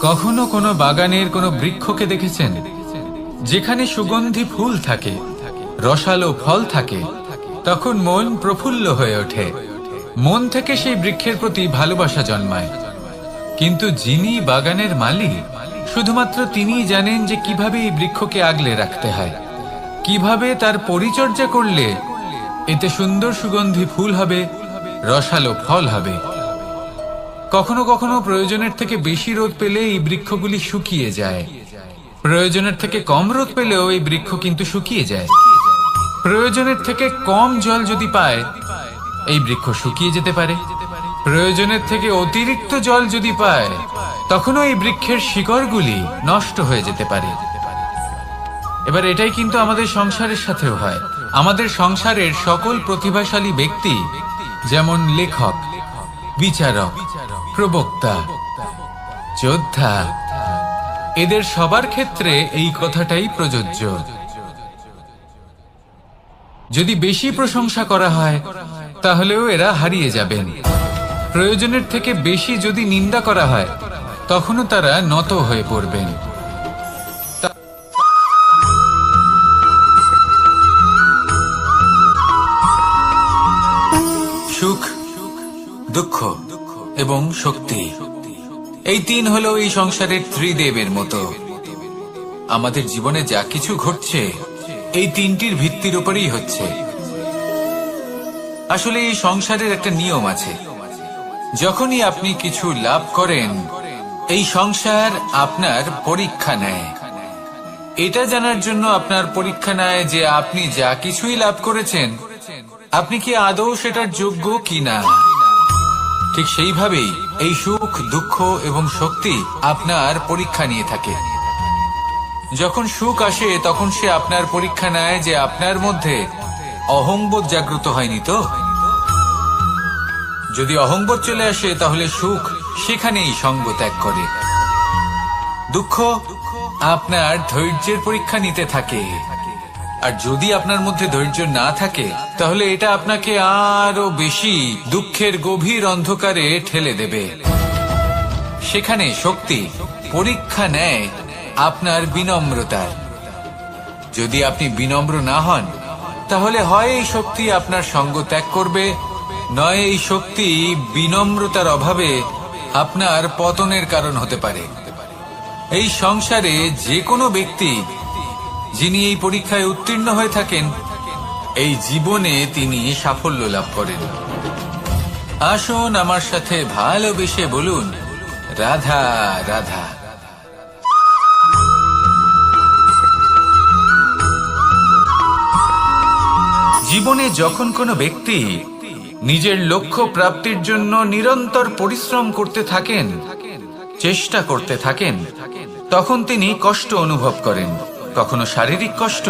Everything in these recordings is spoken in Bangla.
কখনো কোনো বাগানের কোনো বৃক্ষকে দেখেছেন যেখানে সুগন্ধি ফুল থাকে, রসালো ফল থাকে? তখন মন প্রফুল্ল হয়ে ওঠে, মন থেকে সেই বৃক্ষের প্রতি ভালোবাসা জন্মায়। কিন্তু যিনি বাগানের মালিক, শুধুমাত্র তিনিই জানেন যে কিভাবে এই বৃক্ষকে আগলে রাখতে হয়, কিভাবে তার পরিচর্যা করলে এতে সুন্দর সুগন্ধি ফুল হবে, রসালো ফল হবে। কখনো কখনো প্রয়োজনের থেকে বেশি রোদ পেলে এই বৃক্ষগুলি শুকিয়ে যায়, প্রয়োজনের থেকে কম রোদ পেলেও এই বৃক্ষ কিন্তু শুকিয়ে যায়। প্রয়োজনের থেকে কম জল যদি পায়, এই বৃক্ষ শুকিয়ে যেতে পারে। প্রয়োজনের থেকে অতিরিক্ত জল যদি পায়, তখনও এই বৃক্ষের শিকড়গুলি নষ্ট হয়ে যেতে পারে। এবার এটাই কিন্তু আমাদের সংসারের সাথেও হয়। আমাদের সংসারের সকল প্রতিভাশালী ব্যক্তি, যেমন লেখক, বিচারক, প্রবক্তা, যোদ্ধা, এদের সবার ক্ষেত্রে এই কথাটাই প্রযোজ্য। যদি বেশি প্রশংসা করা হয়, তাহলেও এরা হারিয়ে যাবেন। প্রয়োজনের থেকে বেশি যদি নিন্দা করা হয়, তখনও তারা নত হয়ে পড়বেন। সুখ, দুঃখ এবং শক্তি, এই তিন হলো এই সংসারের ত্রিদেবের মতো। আমাদের জীবনে যা কিছু ঘটছে এই তিনটির ভিত্তির উপরেই হচ্ছে। আসলে এই সংসারের একটা নিয়ম আছে, যখনই আপনি কিছু লাভ করেন, এই সংসার আপনার পরীক্ষা নেয়। এটা জানার জন্য আপনার পরীক্ষা নেয় যে আপনি যা কিছুই লাভ করেছেন, আপনি কি আদৌ সেটার যোগ্য কিনা। ঠিক সেইভাবেই এই সুখ, দুঃখ এবং শক্তি আপনার পরীক্ষা নিয়ে থাকে। যখন সুখ আসে, তখন সে আপনার পরীক্ষা নেয় যে আপনার মধ্যে অহংবোধ জাগ্রত হয়নি তো। যদি অহংবোধ চলে আসে, তাহলে সুখ সেখানেই সঙ্গ ত্যাগ করে। দুঃখ আপনার ধৈর্যের পরীক্ষা নিতে থাকে, আর যদি আপনার মধ্যে ধৈর্য না থাকে, তাহলে এটা আপনাকে আরো বেশি দুঃখের গভীর অন্ধকারে ঠেলে দেবে। সেখানে শক্তি পরীক্ষা নেয় আপনার বিনম্রতার। যদি আপনি বিনম্র না হন, তাহলে হয় এই শক্তি আপনার সঙ্গ ত্যাগ করবে, নয় এই শক্তি বিনম্রতার অভাবে আপনার পতনের কারণ হতে পারে। এই সংসারে যে কোনো ব্যক্তি যিনি এই পরীক্ষায় উত্তীর্ণ হয়ে থাকেন, এই জীবনে তিনি সাফল্য লাভ করেন। আসুন আমার সাথে ভালোবেসে বলুন, রাধা রাধা। জীবনে যখন কোনো ব্যক্তি নিজের লক্ষ্য প্রাপ্তির জন্য নিরন্তর পরিশ্রম করতে থাকেন, চেষ্টা করতে থাকেন, তখন তিনি কষ্ট অনুভব করেন। কখনো শারীরিক কষ্ট,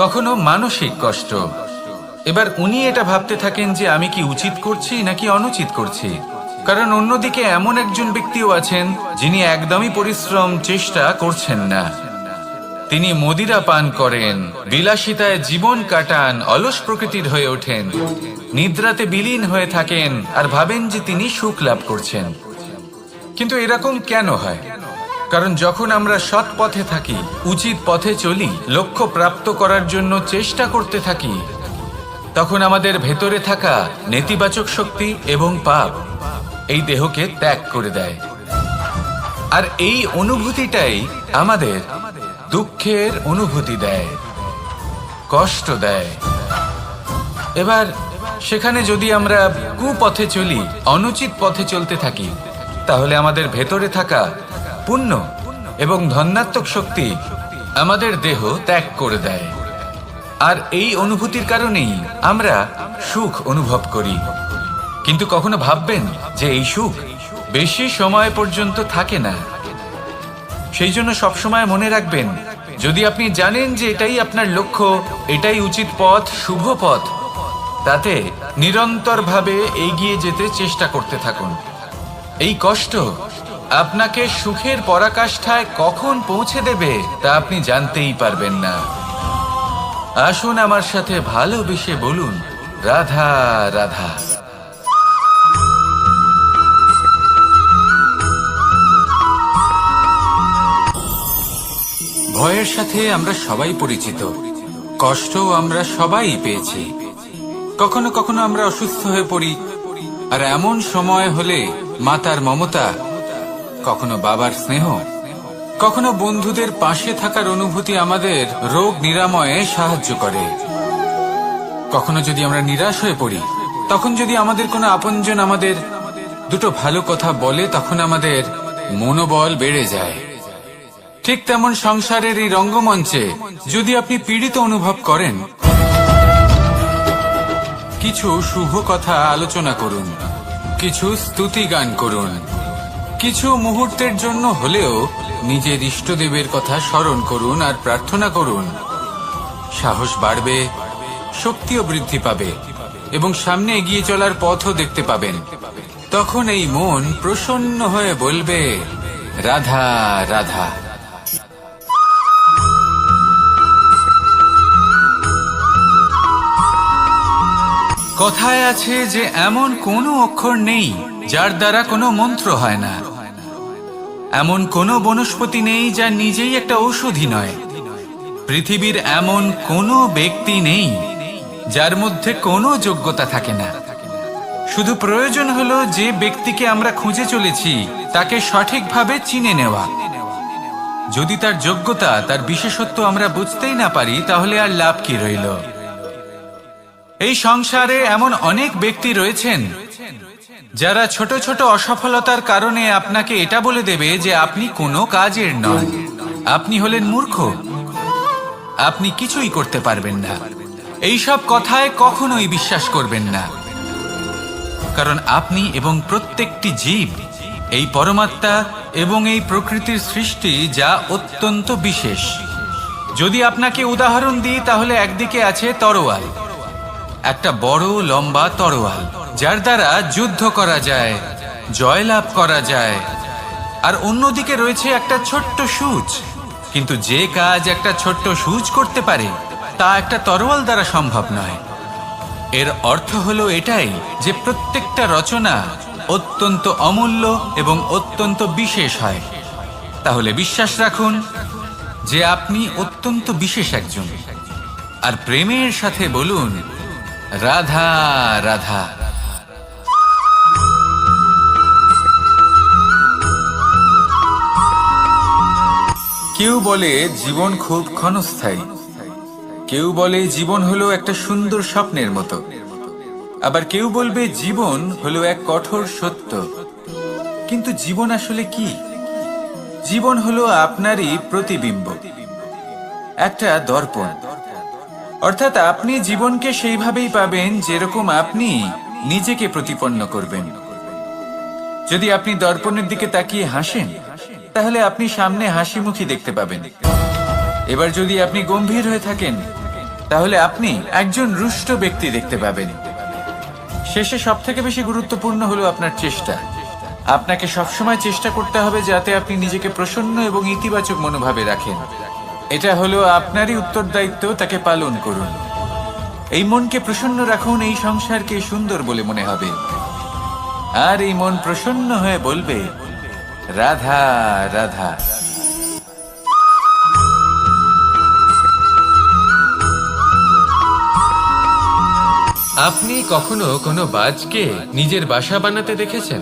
কখনো মানসিক কষ্ট। এবার উনি এটা ভাবতে থাকেন যে আমি কি উচিত করছি নাকি অনুচিত করছি। কারণ অন্যদিকে এমন একজন ব্যক্তিও আছেন যিনি একদমই পরিশ্রম, চেষ্টা করছেন না। তিনি মদিরা পান করেন, বিলাসিতায় জীবন কাটান, অলস প্রকৃতির হয়ে ওঠেন, নিদ্রাতে বিলীন হয়ে থাকেন আর ভাবেন যে তিনি সুখ লাভ করছেন। কিন্তু এরকম কেন হয়? কারণ যখন আমরা সৎ পথে থাকি, উচিত পথে চলি, লক্ষ্য প্রাপ্ত করার জন্য চেষ্টা করতে থাকি, তখন আমাদের ভেতরে থাকা নেতিবাচক শক্তি এবং পাপ এই দেহকে ত্যাগ করে দেয়। আর এই অনুভূতিটাই আমাদের দুঃখের অনুভূতি দেয়, কষ্ট দেয়। এবার সেখানে যদি আমরা কুপথে চলি, অনুচিত পথে চলতে থাকি, তাহলে আমাদের ভেতরে থাকা পুণ্য এবং ধনাত্মক শক্তি আমাদের দেহ ত্যাগ করে দেয়। আর এই অনুভূতির কারণেই আমরা সুখ অনুভব করি। কিন্তু কখনো ভাববেন যে এই সুখ বেশি সময় পর্যন্ত থাকে না। সেই জন্য সবসময় মনে রাখবেন, যদি আপনি জানেন যে এটাই আপনার লক্ষ্য, এটাই উচিত পথ, শুভ পথ, তাতে নিরন্তরভাবে এগিয়ে যেতে চেষ্টা করতে থাকুন। এই কষ্ট আপনাকে সুখের পরাকাষ্ঠায় কখন পৌঁছে দেবে তা আপনি জানতেই পারবেন না। আসুন আমার সাথে ভালোবেসে বলুন, রাধা রাধা। ভয়ের সাথে আমরা সবাই পরিচিত, কষ্টও আমরা সবাই পেয়েছি। কখনো কখনো আমরা অসুস্থ হয়ে পড়ি, আর এমন সময় হলে মাতার মমতা, কখনো বাবার স্নেহ, কখনো বন্ধুদের পাশে থাকার অনুভূতি আমাদের রোগ নিরাময়ে সাহায্য করে। কখনো যদি আমরা নিরাশ হয়ে পড়ি, তখন যদি আমাদের কোনো আপনজন আমাদের দুটো ভালো কথা বলে, তখন আমাদের মনোবল বেড়ে যায়। ঠিক তেমন সংসারের এই রঙ্গমঞ্চে যদি আপনি পীড়িত অনুভব করেন, কিছু শুভ কথা আলোচনা করুন, কিছু স্তুতি গান করুন, কিছু মুহূর্তের জন্য হলেও নিজের ইষ্টদেবের কথা স্মরণ করুন আর প্রার্থনা করুন। সাহস বাড়বে, শক্তিও বৃদ্ধি পাবে এবং সামনে এগিয়ে চলার পথও দেখতে পাবেন। তখন এই মন প্রসন্ন হয়ে বলবে, রাধা রাধা। কথায় আছে যে এমন কোনো অক্ষর নেই যার দ্বারা কোনো মন্ত্র হয় না, এমন কোনো বনস্পতি নেই যা নিজেই একটা ঔষধি নয়, পৃথিবীর এমন কোনো ব্যক্তি নেই যার মধ্যে কোনো যোগ্যতা থাকে না। শুধু প্রয়োজন হলো যে ব্যক্তিকে আমরা খুঁজে চলেছি তাকে সঠিকভাবে চিনে নেওয়া। যদি তার যোগ্যতা, তার বিশেষত্ব আমরা বুঝতেই না পারি, তাহলে আর লাভ কি রইল? এই সংসারে এমন অনেক ব্যক্তি রয়েছেন যারা ছোট ছোট অসফলতার কারণে আপনাকে এটা বলে দেবে যে আপনি কোনো কাজের নন, আপনি হলেন মূর্খ, আপনি কিছুই করতে পারবেন না। এইসব কথায় কখনোই বিশ্বাস করবেন না, কারণ আপনি এবং প্রত্যেকটি জীব এই পরমাত্মা এবং এই প্রকৃতির সৃষ্টি, যা অত্যন্ত বিশেষ। যদি আপনাকে উদাহরণ দিই, তাহলে একদিকে আছে তরোয়াল, একটা বড় লম্বা তরোয়াল, যার দ্বারা যুদ্ধ করা যায়, জয়লাভ করা যায়। আর অন্যদিকে রয়েছে একটা ছোট্ট সূচ, কিন্তু যে কাজ একটা ছোট্ট সূচ করতে পারে তা একটা তরোয়াল দ্বারা সম্ভব নয়। এর অর্থ হলো এটাই যে প্রত্যেকটা রচনা অত্যন্ত অমূল্য এবং অত্যন্ত বিশেষ হয়। তাহলে বিশ্বাস রাখুন যে আপনি অত্যন্ত বিশেষ একজন, আর প্রেমের সাথে বলুন, রাধা রাধা। কেউ বলে জীবন খুব ক্ষণস্থায়ী, কেউ বলে জীবন হলো একটা সুন্দর স্বপ্নের মতো, আবার কেউ বলবে জীবন হলো এক কঠোর সত্য। কিন্তু জীবন আসলে কি? জীবন হলো আপনারই প্রতিবিম্ব, একটা দর্পণ। অর্থাৎ আপনি জীবনকে সেইভাবেই পাবেন যেরকম আপনি নিজেকে প্রতিপন্ন করবেন। যদি আপনি দর্পণের দিকে তাকিয়ে হাসেন, তাহলে আপনি সামনে হাসি মুখী দেখতে পাবেন। এবার যদি আপনি গম্ভীর হয়ে থাকেন, তাহলে আপনি একজন রুষ্ট ব্যক্তি দেখতে পাবেন। শেষে সবথেকে বেশি গুরুত্বপূর্ণ হলো আপনার চেষ্টা। আপনাকে সবসময় চেষ্টা করতে হবে যাতে আপনি নিজেকে প্রসন্ন এবং ইতিবাচক মনোভাবে রাখেন। এটা হলো আপনারই উত্তরদায়িত্ব, তাকে পালন করুন। এই মনকে প্রসন্ন রাখুন, এই সংসারকে সুন্দর বলে মনে হবে। আর এই মন প্রসন্ন হয়ে বলবে, রাধা রাধা। আপনি কখনো কোনো বাজকে নিজের বাসা বানাতে দেখেছেন?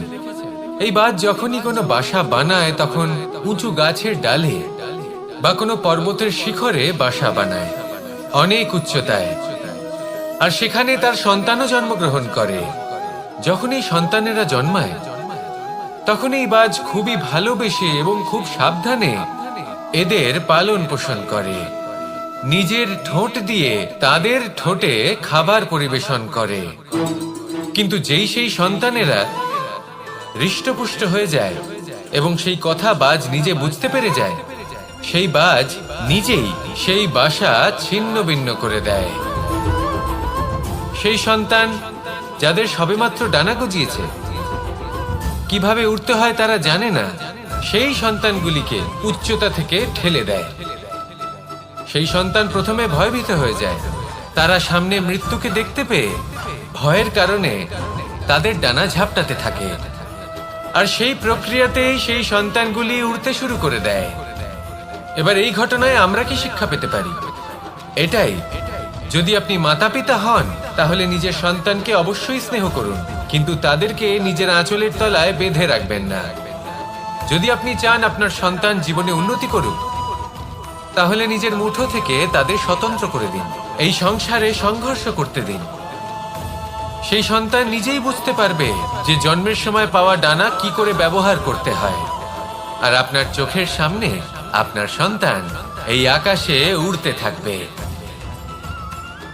এই বাজ যখনই কোনো বাসা বানায়, তখন উঁচু গাছের ডালে বা কোনো পর্বতের শিখরে বাসা বানায়, অনেক উচ্চতায়। আর সেখানে তার সন্তানও জন্মগ্রহণ করে। যখন এই সন্তানেরা জন্মায়, তখন এই বাজ খুবই ভালোবেসে এবং খুব সাবধানে এদের পালন পোষণ করে। নিজের ঠোঁট দিয়ে তাদের ঠোঁটে খাবার পরিবেশন করে। কিন্তু যেই সেই সন্তানেরা হৃষ্টপুষ্ট হয়ে যায় এবং সেই কথা বাজ নিজে বুঝতে পেরে যায়, সেই বাজ নিজেই সেই বাসা ছিন্ন ভিন্ন করে দেয়। সেই সন্তান যাদের সবেমাত্র ডানা গজিয়েছে, কিভাবে উঠতে হয় তারা জানে না, সেই সন্তানগুলিকে উচ্চতা থেকে ঠেলে দেয়। সেই সন্তান প্রথমে ভয়ভীত হয়ে যায়। তারা সামনে মৃত্যুকে দেখতে পেয়ে ভয়ের কারণে তাদের ডানা ঝাপটাতে থাকে। আর সেই প্রক্রিয়াতেই সেই সন্তানগুলি উড়তে শুরু করে দেয়। এবার এই ঘটনায় আমরা কি শিক্ষা পেতে পারি? এটাই, যদি আপনি মাতা পিতা হন তাহলে নিজের সন্তানকে অবশ্যই স্নেহ করুন, কিন্তু তাদেরকে নিজের আঁচলের তলায় বেঁধে রাখবেন না। যদি আপনি চান আপনার সন্তান জীবনে উন্নতি করুক, তাহলে নিজের মুঠো থেকে তাদের স্বতন্ত্র করে দিন। এই সংসারে সংঘর্ষ করতে দিন। সেই সন্তান নিজেই বুঝতে পারবে যে জন্মের সময় পাওয়া ডানা কি করে ব্যবহার করতে হয়। আর আপনার চোখের সামনে আপনার সন্তান এই আকাশে উড়তে থাকবে।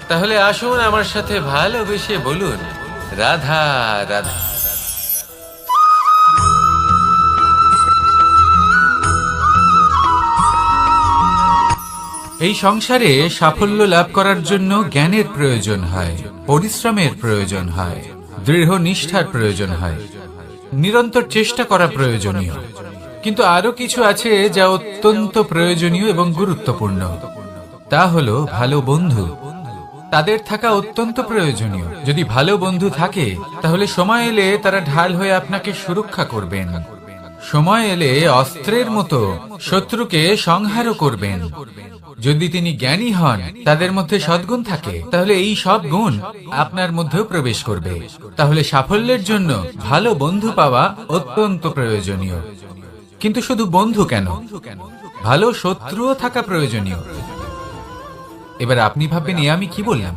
তাহলে আসুন আমার সাথে ভালোবেসে বলুন, রাধা রাধা। এই সংসারে সাফল্য লাভ করার জন্য জ্ঞানের প্রয়োজন হয়, পরিশ্রমের প্রয়োজন হয়, দৃঢ় নিষ্ঠার প্রয়োজন হয়, নিরন্তর চেষ্টা করা প্রয়োজনীয়। কিন্তু আরো কিছু আছে যা অত্যন্ত প্রয়োজনীয় এবং গুরুত্বপূর্ণ। তা হলো ভালো বন্ধু। তাদের থাকা অত্যন্ত প্রয়োজনীয়। যদি ভালো বন্ধু থাকে তাহলে সময় এলে তারা ঢাল হয়ে আপনাকে সুরক্ষা করবেন। সময় এলে অস্ত্রের মতো শত্রুকে সংহারও করবেন। যদি তিনি জ্ঞানী হন, তাদের মধ্যে সদ্গুণ থাকে, তাহলে এই সব গুণ আপনার মধ্যেও প্রবেশ করবে। তাহলে সাফল্যের জন্য ভালো বন্ধু পাওয়া অত্যন্ত প্রয়োজনীয়। কিন্তু শুধু বন্ধু কেন, ভালো শত্রুও থাকা প্রয়োজনীয়। এবার আপনি ভাববেন, আমি কি বললাম?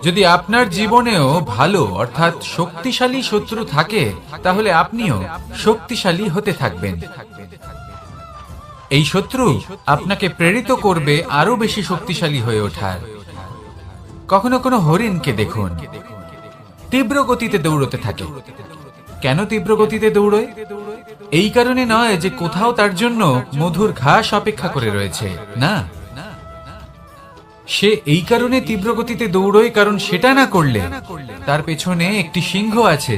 যদি আপনার জীবনেও ভালো অর্থাৎ শক্তিশালী শত্রু থাকে, তাহলে আপনিও শক্তিশালী হতে থাকবেন। এই শত্রু আপনাকে প্রেরিত করবে আরো বেশি শক্তিশালী হয়ে ওঠার। কখনো কোনো হরিণকে দেখুন, তীব্র গতিতে দৌড়তে থাকে। কেন তীব্র গতিতে দৌড়য়? এই কারণে নয় যে কোথাও তার জন্য মধুর ঘাস অপেক্ষা করে রয়েছে, না। সে এই কারণে তীব্র গতিতে দৌড়য় কারণ সেটা না করলে তার পেছনে একটি সিংহ আছে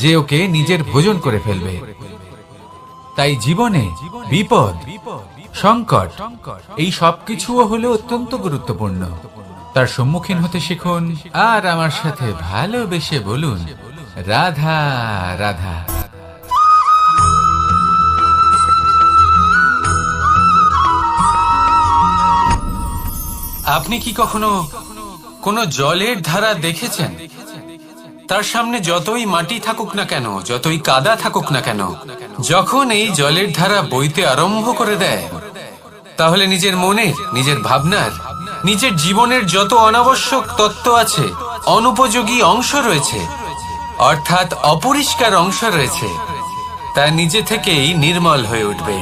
যে ওকে নিজের ভোজন করে ফেলবে। তাই জীবনে বিপদ, সংকট, এই সবকিছুও হলো অত্যন্ত গুরুত্বপূর্ণ। তার সম্মুখীন হতে শিখুন আর আমার সাথে ভালোবেসে বলুন, রাধা রাধা। আপনি কি কখনো কোনো জলের ধারা দেখেছেন? তার সামনে যতই মাটি থাকুক না কেন, যতই কাদা থাকুক না কেন, যখন এই জলের ধারা বইতে আরম্ভ করে দেয়, তাহলে নিজের মনের, নিজের ভাবনার, নিজের জীবনের যত অনাবশ্যক তত্ত্ব আছে, অনুপযোগী অংশ রয়েছে, অর্থাৎ অপরিষ্কার অংশ রয়েছে, তা নিজে থেকেই নির্মল হয়ে উঠবে।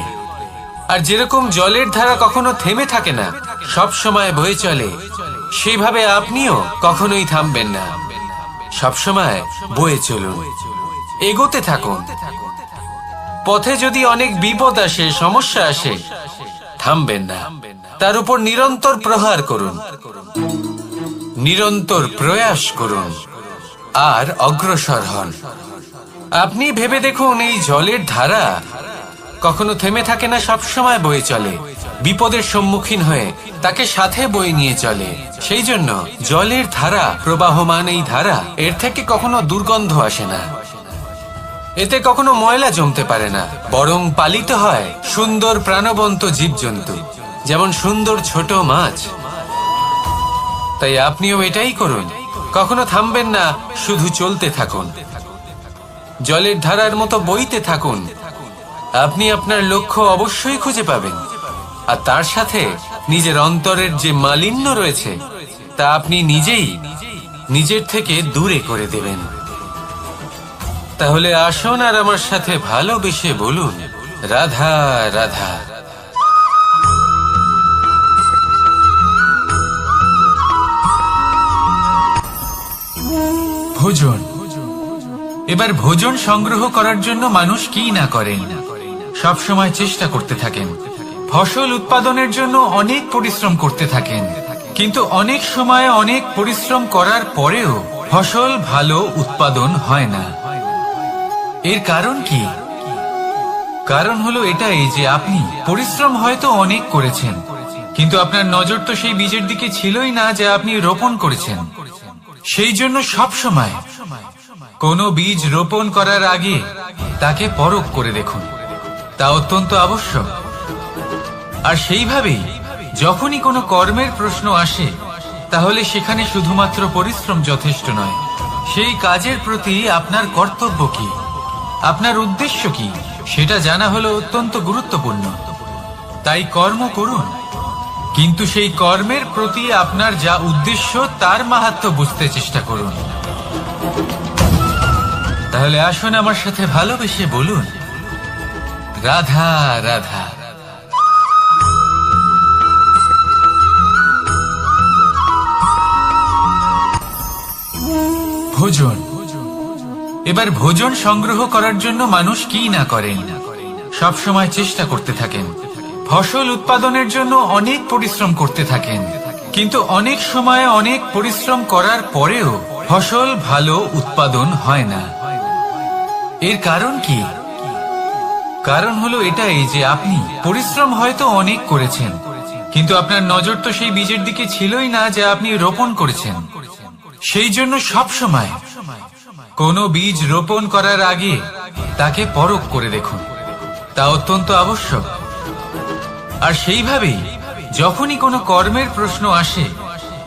আর যেরকম জলের ধারা কখনো থেমে থাকে না, সব সময় বয়ে চলে, সেইভাবে আপনিও কখনোই থামবেন না। সবসময় বয়ে চলুন, এগোতে থাকুন। পথে যদি অনেক বিপদ আসে, সমস্যা আসে, থামবেন না, তার উপর নিরন্তর প্রহার করুন, নিরন্তর প্রয়াস করুন আর অগ্রসর হন। আপনি ভেবে দেখুন, এই জলের ধারা কখনো থেমে থাকে না, সবসময় বয়ে চলে, বিপদের সম্মুখীন হয়ে তাকে সাথে বয়ে নিয়ে চলে। সেই জন্য জলের ধারা, প্রবাহমান এই ধারা, এর থেকে কখনো দুর্গন্ধ আসে না, এতে কখনো ময়লা জমতে পারে না, বরং পালিত হয় সুন্দর প্রাণবন্ত জীবজন্তু, যেমন সুন্দর ছোট মাছ। তাই আপনিও এটাই করুন, কখনো থামবেন না, শুধু চলতে থাকুন, জলের ধারার মতো বইতে থাকুন। আপনি আপনার লক্ষ্য অবশ্যই খুঁজে পাবেন, আর তার সাথে নিজের অন্তরের যে মালিন্য রয়েছে তা আপনি নিজেই নিজের থেকে দূরে করে দেবেন। তাহলে আসুন আর আমার সাথে ভালোবেসে বলুন, রাধা রাধা। ভোজন। এবার ভোজন সংগ্রহ করার জন্য মানুষ কি না করেন, সব সময় চেষ্টা করতে থাকেন। ফসল উৎপাদনের জন্য অনেক পরিশ্রম করতে থাকেন, কিন্তু অনেক সময় অনেক পরিশ্রম করার পরেও ফসল ভালো উৎপাদন হয় না। এর কারণ কি? কারণ হলো এটাই যে আপনি পরিশ্রম হয়তো অনেক করেছেন, কিন্তু আপনার নজর তো সেই বীজের দিকে ছিলই না যা আপনি রোপণ করেছেন। সেই জন্য সব সময় কোনো বীজ রোপণ করার আগে তাকে পরখ করে দেখুন, তা অত্যন্ত আবশ্যক। আর সেইভাবেই যখনই কোনো কর্মের প্রশ্ন আসে, তাহলে সেখানে শুধুমাত্র পরিশ্রম যথেষ্ট নয়। সেই কাজের প্রতি আপনার কর্তব্য কি, আপনার উদ্দেশ্য কি, সেটা জানা হলো অত্যন্ত গুরুত্বপূর্ণ। তাই কর্ম করুন, কিন্তু সেই কর্মের প্রতি আপনার যা উদ্দেশ্য তার মাহাত্ম্য বুঝতে চেষ্টা করুন। তাহলে আসুন আমার সাথে ভালোবেসে বলুন, রাধা রাধা। ভোজন। এবার ভোজন সংগ্রহ করার জন্য মানুষ কি না করেন, সব সময় চেষ্টা করতে থাকেন। ফসল উৎপাদনের জন্য অনেক পরিশ্রম করতে থাকেন, কিন্তু অনেক সময় অনেক পরিশ্রম করার পরেও ফসল ভালো উৎপাদন হয় না। এর কারণ কি? কারণ হলো এটাই যে আপনি পরিশ্রম হয়তো অনেক করেছেন, কিন্তু আপনার নজর তো সেই বীজের দিকে ছিলই না যা আপনি রোপণ করেছেন। সেই জন্য সব সময় কোনো বীজ রোপণ করার আগে তাকে পরখ করে দেখুন, তা অত্যন্ত আবশ্যক। আর সেইভাবেই যখনই কোনো কর্মের প্রশ্ন আসে,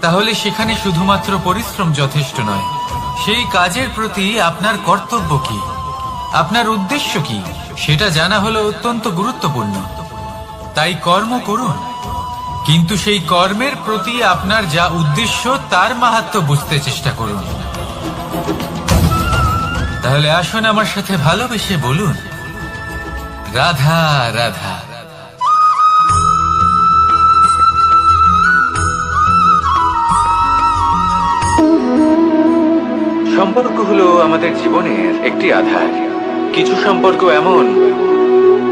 তাহলে সেখানে শুধুমাত্র পরিশ্রম যথেষ্ট নয়। সেই কাজের প্রতি আপনার কর্তব্য কি, আপনার উদ্দেশ্য কি, সেটা জানা হলো অত্যন্ত গুরুত্বপূর্ণ। তাই কর্ম করুন, কিন্তু সেই কর্মের প্রতি আপনার যা উদ্দেশ্য তার মাহাত্ম্য বুঝতে চেষ্টা করুন। তাহলে আসুন আমার সাথে ভালোবেসে বলুন, রাধা রাধা। সম্পর্ক হলো আমাদের জীবনের একটি আধার। কিছু সম্পর্ক এমন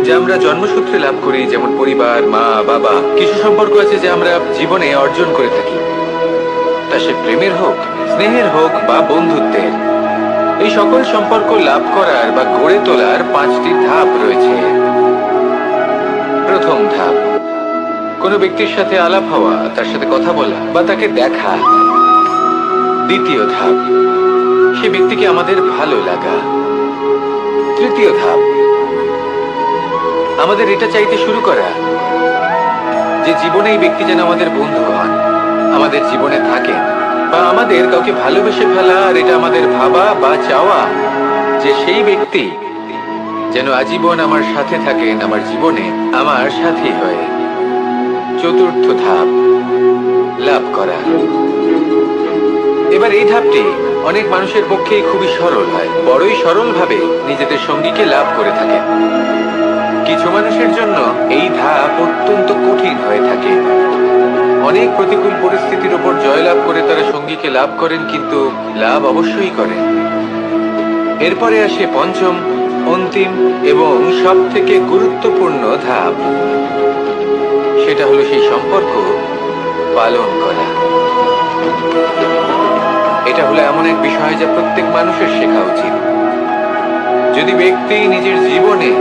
যা আমরা জন্মসূত্রে লাভ করি, যেমন পরিবার, মা, বাবা। কিছু সম্পর্ক আছে যা আমরা জীবনে অর্জন করে থাকি, তা সে প্রেমের হোক, স্নেহের হোক বা বন্ধুত্বের। এই সকল সম্পর্ক লাভ করার বা গড়ে তোলার 5টি ধাপ রয়েছে। প্রথম ধাপ, কোনো ব্যক্তির সাথে আলাপ হওয়া, তার সাথে কথা বলা বা তাকে দেখা। দ্বিতীয় ধাপ, সে ব্যক্তিকে আমাদের ভালো লাগা। তৃতীয় ধাপ, আমাদের এটা চাইতে শুরু করা যে জীবনে এই ব্যক্তি যেন আমাদের বন্ধু হন, আমাদের জীবনে থাকেন, বা আমাদের কাউকে ভালোবেসে ফেলা। আর এটা আমাদের ভাবা বা চাওয়া যে সেই ব্যক্তি যেন আজীবন আমার সাথে থাকেন, আমার জীবনে আমার সাথী হয়ে। চতুর্থ ধাপ, লাভ করা। এবার এই ধাপটি অনেক মানুষের পক্ষেই খুবই সরল হয়, বড়ই সরল ভাবে নিজেদের সঙ্গীকে লাভ করে থাকেন। কিছু মানুষের জন্য এই ধাপ অত্যন্ত কঠিন হয়ে থাকে। অনেক প্রতিকূল পরিস্থিতির উপর জয়লাভ করে তারা সঙ্গীকে লাভ করেন, কিন্তু লাভ অবশ্যই করেন। এরপরে আসে পঞ্চম, অন্তিম এবং সব থেকে গুরুত্বপূর্ণ ধাপ। সেটা হলো সেই সম্পর্ক পালন করা। এটা হলো এমন এক বিষয় যা প্রত্যেক মানুষের শেখা উচিত। যদি ব্যক্তি নিজের জীবনে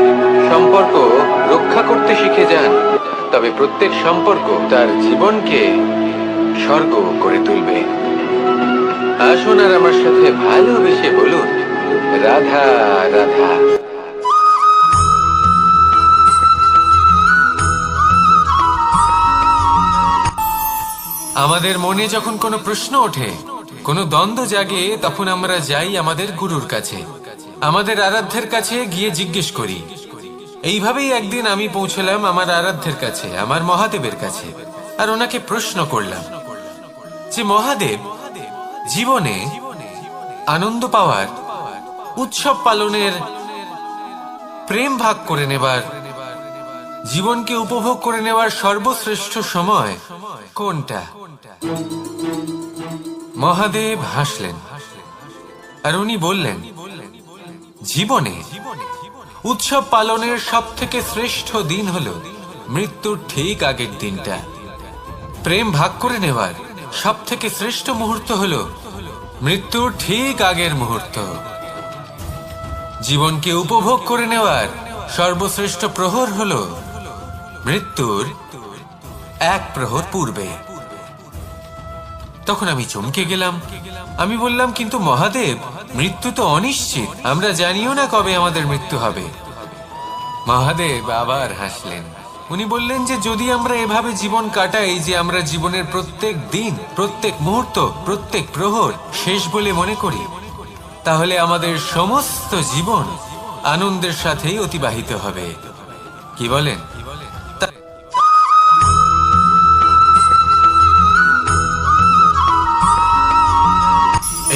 সম্পর্ক রক্ষা করতে শিখে যান, তবে প্রত্যেক সম্পর্ক তার জীবনকে স্বর্গ করে তুলবে। আসুন আর আমার সাথে ভালোবেসে বলুন, রাধা রাধা। আমাদের মনে যখন কোনো প্রশ্ন ওঠে, কোনো দ্বন্দ্ব জাগে, তখন আমরা যাই আমাদের গুরুর কাছে, আমাদের আরাধ্যের কাছে গিয়ে জিজ্ঞেস করি। এইভাবেই একদিন আমি পৌঁছলাম আমার আরাধ্যের কাছে, আমার মহাদেবের কাছে, আর ওনাকে প্রশ্ন করলাম যে মহাদেব, জীবনে আনন্দ পাওয়ার, উৎসব পালনের, প্রেম ভাগ করে নেবার, জীবনকে উপভোগ করে নেওয়ার সর্বশ্রেষ্ঠ সময় কোনটা? মহাদেব হাসলেন আর উনি বললেন, জীবনে উৎসব পালনের সব থেকে শ্রেষ্ঠ দিন হলো মৃত্যুর ঠিক আগের দিনটা। প্রেম ভাগ করে নেওয়ার সব থেকে শ্রেষ্ঠ মুহূর্ত হলো মৃত্যুর ঠিক আগের মুহূর্ত। জীবনকে উপভোগ করে নেওয়ার সর্বশ্রেষ্ঠ প্রহর হলো মৃত্যুর 1 প্রহর পূর্বে। তখন আমি চমকে গেলাম। আমি বললাম, কিন্তু মহাদেব, মৃত্যু তো অনিশ্চিত, আমরা জানিও না কবে আমাদের মৃত্যু হবে। মহাদেব আবার হাসলেন উনি বললেন যে যদি আমরা এভাবে জীবন কাটাই যে আমরা জীবনের প্রত্যেক দিন, প্রত্যেক মুহূর্ত, প্রত্যেক প্রহর শেষ বলে মনে করি, তাহলে আমাদের সমস্ত জীবন আনন্দের সাথেই অতিবাহিত হবে। কি বলেন?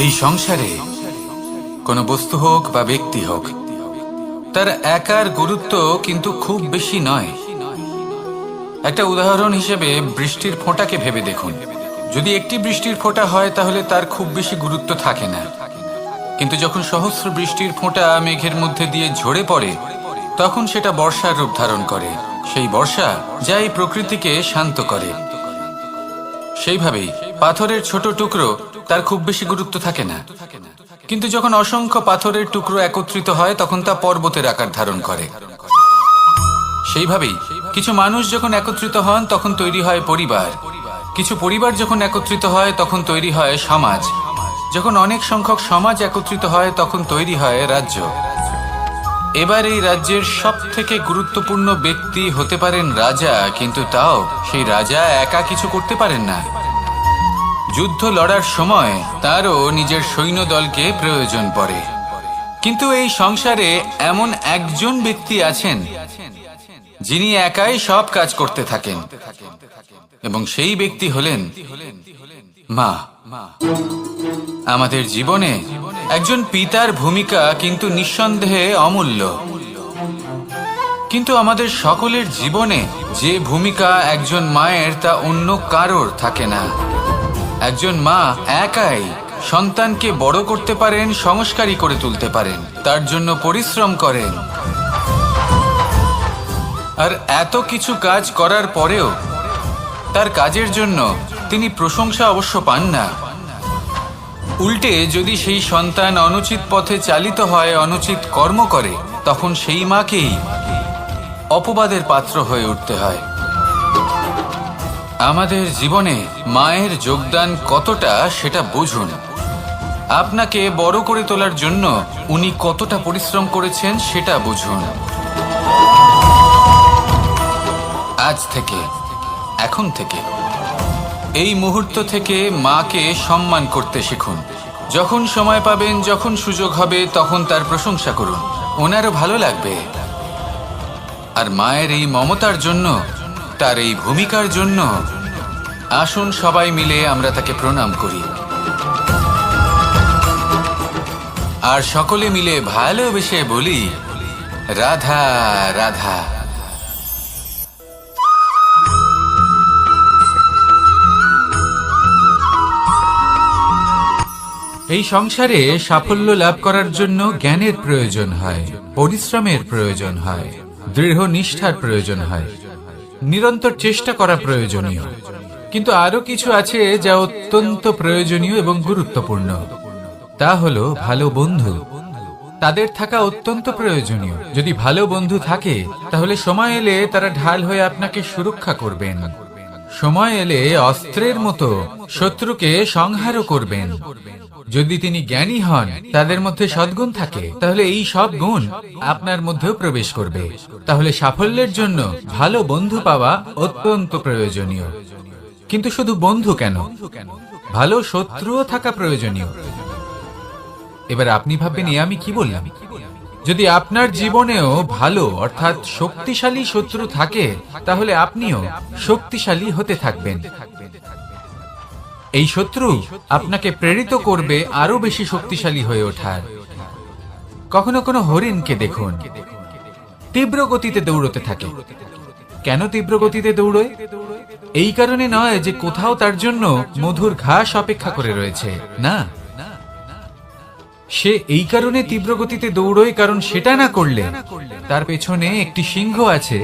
এই সংসারে কোনো বস্তু হোক বা ব্যক্তি হোক, তার একার গুরুত্ব কিন্তু খুব বেশি নয়। একটা উদাহরণ হিসেবে বৃষ্টির ফোঁটাকে ভেবে দেখুন। যদি একটি বৃষ্টির ফোঁটা হয় তাহলে তার খুব বেশি গুরুত্ব থাকে না, কিন্তু যখন সহস্র বৃষ্টির ফোঁটা মেঘের মধ্যে দিয়ে ঝরে পড়ে, তখন সেটা বর্ষার রূপ ধারণ করে। সেই বর্ষা যা এই প্রকৃতিকে শান্ত করে। সেইভাবেই পাথরের ছোট টুকরো, তার খুব বেশি গুরুত্ব থাকে না, কিন্তু যখন অসংখ্য পাথরের টুকরো একত্রিত হয় তখন তা পর্বতের আকার ধারণ করে। সেইভাবেই কিছু মানুষ যখন একত্রিত হন তখন তৈরি হয় পরিবার, কিছু পরিবার যখন একত্রিত হয় তখন তৈরি হয় সমাজ, যখন অনেক সংখ্যক সমাজ একত্রিত হয় তখন তৈরি হয় রাজ্য। এবার এই রাজ্যের সব থেকে গুরুত্বপূর্ণ ব্যক্তি হতে পারেন রাজা, কিন্তু তাও সেই রাজা একা কিছু করতে পারেন না। যুদ্ধ লড়ার সময় তারও নিজের সৈন্যদলকে প্রয়োজন পড়ে। কিন্তু এই সংসারে এমন একজন ব্যক্তি আছেন যিনি একাই সব কাজ করতে থাকেন, এবং সেই ব্যক্তি হলেন মা। আমাদের জীবনে একজন পিতার ভূমিকা কিন্তু নিঃসন্দেহে অমূল্য, কিন্তু আমাদের সকলের জীবনে যে ভূমিকা একজন মায়ের তা অন্য কারোর থাকে না। একজন মা একাই সন্তানকে বড় করতে পারেন, সংস্কারী করে তুলতে পারেন, তার জন্য পরিশ্রম করেন। আর এত কিছু কাজ করার পরেও তার কাজের জন্য তিনি প্রশংসা অবশ্য পান না। উল্টে যদি সেই সন্তান অনুচিত পথে চালিত হয়, অনুচিত কর্ম করে, তখন সেই মাকেই অপবাদের পাত্র হয়ে উঠতে হয়। আমাদের জীবনে মায়ের যোগদান কতটা সেটা বুঝুন। আপনাকে বড় করে তোলার জন্য উনি কতটা পরিশ্রম করেছেন সেটা বুঝুন। আজ থেকে, এখন থেকে, এই মুহূর্ত থেকে মাকে সম্মান করতে শিখুন। যখন সময় পাবেন, যখন সুযোগ হবে, তখন তার প্রশংসা করুন, ওনারও ভালো লাগবে। আর মায়ের এই মমতার জন্য, তার এই ভূমিকার জন্য আসুন সবাই মিলে আমরা তাকে প্রণাম করি, আর সকলে মিলে ভালোবেসে বলি, রাধা রাধা। এই সংসারে সাফল্য লাভ করার জন্য জ্ঞানের প্রয়োজন হয়, পরিশ্রমের প্রয়োজন হয়, দৃঢ় নিষ্ঠার প্রয়োজন হয়, নিরন্তর চেষ্টা করা প্রয়োজনীয়। কিন্তু আরো কিছু আছে যা অত্যন্ত প্রয়োজনীয় এবং গুরুত্বপূর্ণ। তা হলো ভালো বন্ধু। তাদের থাকা অত্যন্ত প্রয়োজনীয়। যদি ভালো বন্ধু থাকে তাহলে সময় এলে তারা ঢাল হয়ে আপনাকে সুরক্ষা করবেন। সময় এলে অস্ত্রের মতো শত্রুকে সংহারও করবেন। যদি তিনি জ্ঞানী হন, তাদের মধ্যে সদ্গুণ থাকে, তাহলে এই সব গুণ আপনার মধ্যেও প্রবেশ করবে। তাহলে সাফল্যের জন্য ভালো বন্ধু পাওয়া অত্যন্ত প্রয়োজনীয়। কিন্তু শুধু বন্ধু কেন, ভালো শত্রুও থাকা প্রয়োজনীয়। এবার আপনি ভাববেন, আমি কি বললাম? যদি আপনার জীবনেও ভালো অর্থাৎ শক্তিশালী শত্রু থাকে, তাহলে আপনিও শক্তিশালী হতে থাকবেন। এই শত্রু আপনাকে প্রেরিত করবে আরো বেশি শক্তিশালী হয়ে ওঠার। কখনো কোনো হরিণকে দেখুন, তীব্র গতিতে দৌড়তে থাকে। কেন তীব্র গতিতে দৌড়য়? এই কারণে নয় যে কোথাও তার জন্য মধুর ঘাস অপেক্ষা করে রয়েছে, না। সে এই কারণে তীব্র গতিতে দৌড়য় কারণ সেটা না করলে তার পেছনে একটি সিংহ আছে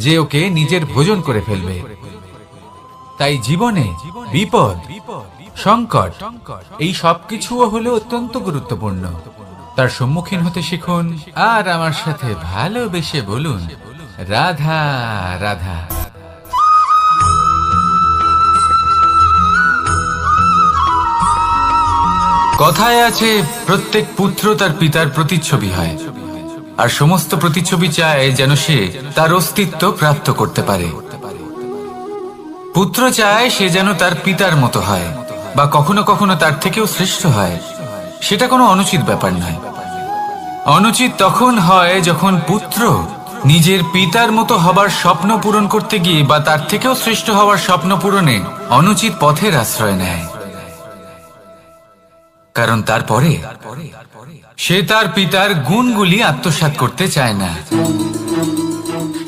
যে ওকে নিজের ভোজন করে ফেলবে। তাই জীবনে বিপদ, সংকট, এই সবকিছুও হলো অত্যন্ত গুরুত্বপূর্ণ। তার সম্মুখীন হতে শিখুন, আর আমার সাথে ভালোবেসে বলুন, রাধা রাধা। কথায় আছে, প্রত্যেক পুত্র তার পিতার প্রতিচ্ছবি হয়। আর সমস্ত প্রতিচ্ছবি চায় যেন সে তার অস্তিত্ব প্রাপ্ত করতে পারে। পুত্র চায় সে যেন তার পিতার মতো হয় বা কখনো কখনো তার থেকেও শ্রেষ্ঠ হয়। সেটা কোনো অনুচিত ব্যাপার নয়। অনুচিত তখন হয় যখন পুত্র নিজের পিতার মতো হবার স্বপ্ন পূরণ করতে গিয়ে বা তার থেকেও শ্রেষ্ঠ হওয়ার স্বপ্ন পূরণে অনুচিত পথের আশ্রয় নেয়। কারণ তারপরে সে তার পিতার গুণগুলি আত্মসাৎ করতে চায় না।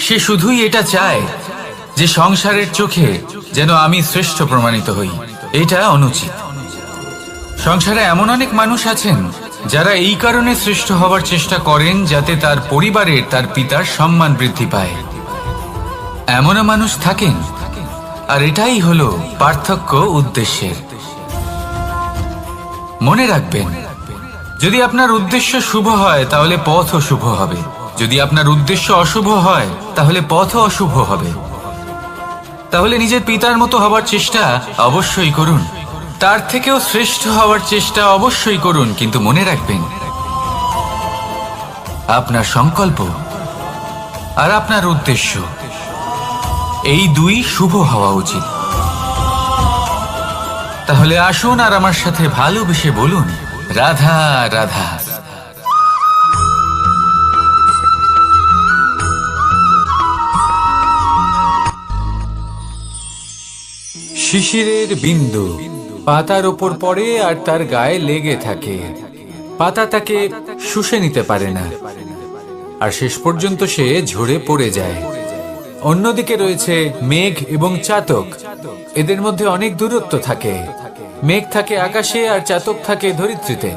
সে শুধুই এটা চায় যে সংসারের চোখে যেন আমি শ্রেষ্ঠ প্রমাণিত হই। এটা অনুচিত। সংসারে এমন অনেক মানুষ আছেন যারা এই কারণে শ্রেষ্ঠ হওয়ার চেষ্টা করেন যাতে তার পরিবারের তার পিতার সম্মান বৃদ্ধি পায়। এমনও মানুষ থাকেন, আর এটাই হলো পার্থক্য উদ্দেশ্যের। মনে রাখবেন, যদি আপনার উদ্দেশ্য শুভ হয় তাহলে পথও শুভ হবে, যদি আপনার উদ্দেশ্য অশুভ হয় তাহলে পথও অশুভ হবে। তাহলে নিজের পিতার মতো হবার চেষ্টা অবশ্যই করুন, তার থেকেও শ্রেষ্ঠ হওয়ার চেষ্টা অবশ্যই করুন, কিন্তু মনে রাখবেন আপনার সংকল্প আর আপনার উদ্দেশ্য এই দুই শুভ হওয়া উচিত। তাহলে আসুন আর আমার সাথে ভালোবেসে বলুন, রাধা রাধা। শিশিরের বিন্দু পাতার ওপর পড়ে আর তার গায়ে লেগে থাকে। পাতা তাকে শুষে নিতে পারে না, আর শেষ পর্যন্ত সে ঝরে পড়ে যায়। অন্যদিকে রয়েছে মেঘ এবং চাতক। এদের মধ্যে অনেক দূরত্ব থাকে। মেঘ থাকে আকাশে আর চাতক থাকে ধরিত্রীতে।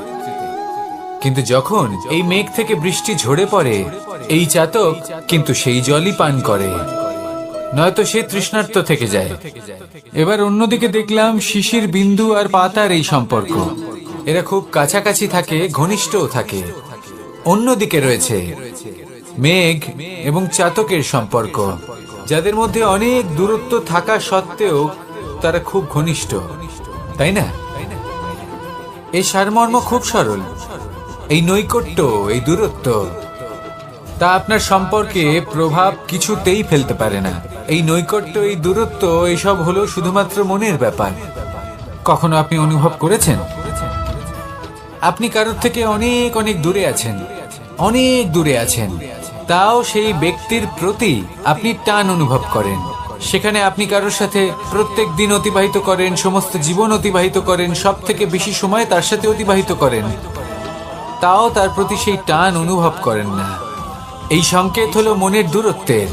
কিন্তু যখন এই মেঘ থেকে বৃষ্টি ঝরে পড়ে, এই চাতক কিন্তু সেই জলই পান করে, নয়তো সে তৃষ্ণার্ত থেকে যায়। এবার অন্যদিকে দেখলাম শিশির বিন্দু আর পাতার এই সম্পর্ক। এরা খুব কাছাকাছি থাকে, ঘনিষ্ঠও থাকে। অন্যদিকে রয়েছে মেঘ এবং চাতকের সম্পর্ক, যাদের মধ্যে অনেক দূরত্ব থাকা সত্ত্বেও তারা খুব ঘনিষ্ঠ, তাই না? এই সারমর্ম খুব সরল। এই নৈকট্য, এই দূরত্ব, তা আপনার সম্পর্কে প্রভাব কিছুতেই ফেলতে পারে না। এই নৈকট্য, এই দূরত্ব, এইসব হলো শুধুমাত্র মনের ব্যাপার। কখনো আপনি অনুভব করেছেন আপনি কারোর থেকে অনেক অনেক দূরে আছেন, অনেক দূরে আছেন, তাও সেই ব্যক্তির প্রতি আপনি টান অনুভব করেন। সেখানে আপনি কারোর সাথে প্রত্যেক দিন অতিবাহিত করেন, সমস্ত জীবন অতিবাহিত করেন, সব থেকে বেশি সময় তার সাথে অতিবাহিত করেন, তাও তার প্রতি সেই টান অনুভব করেন না। এই সংকেত হলো মনের দূরত্বের।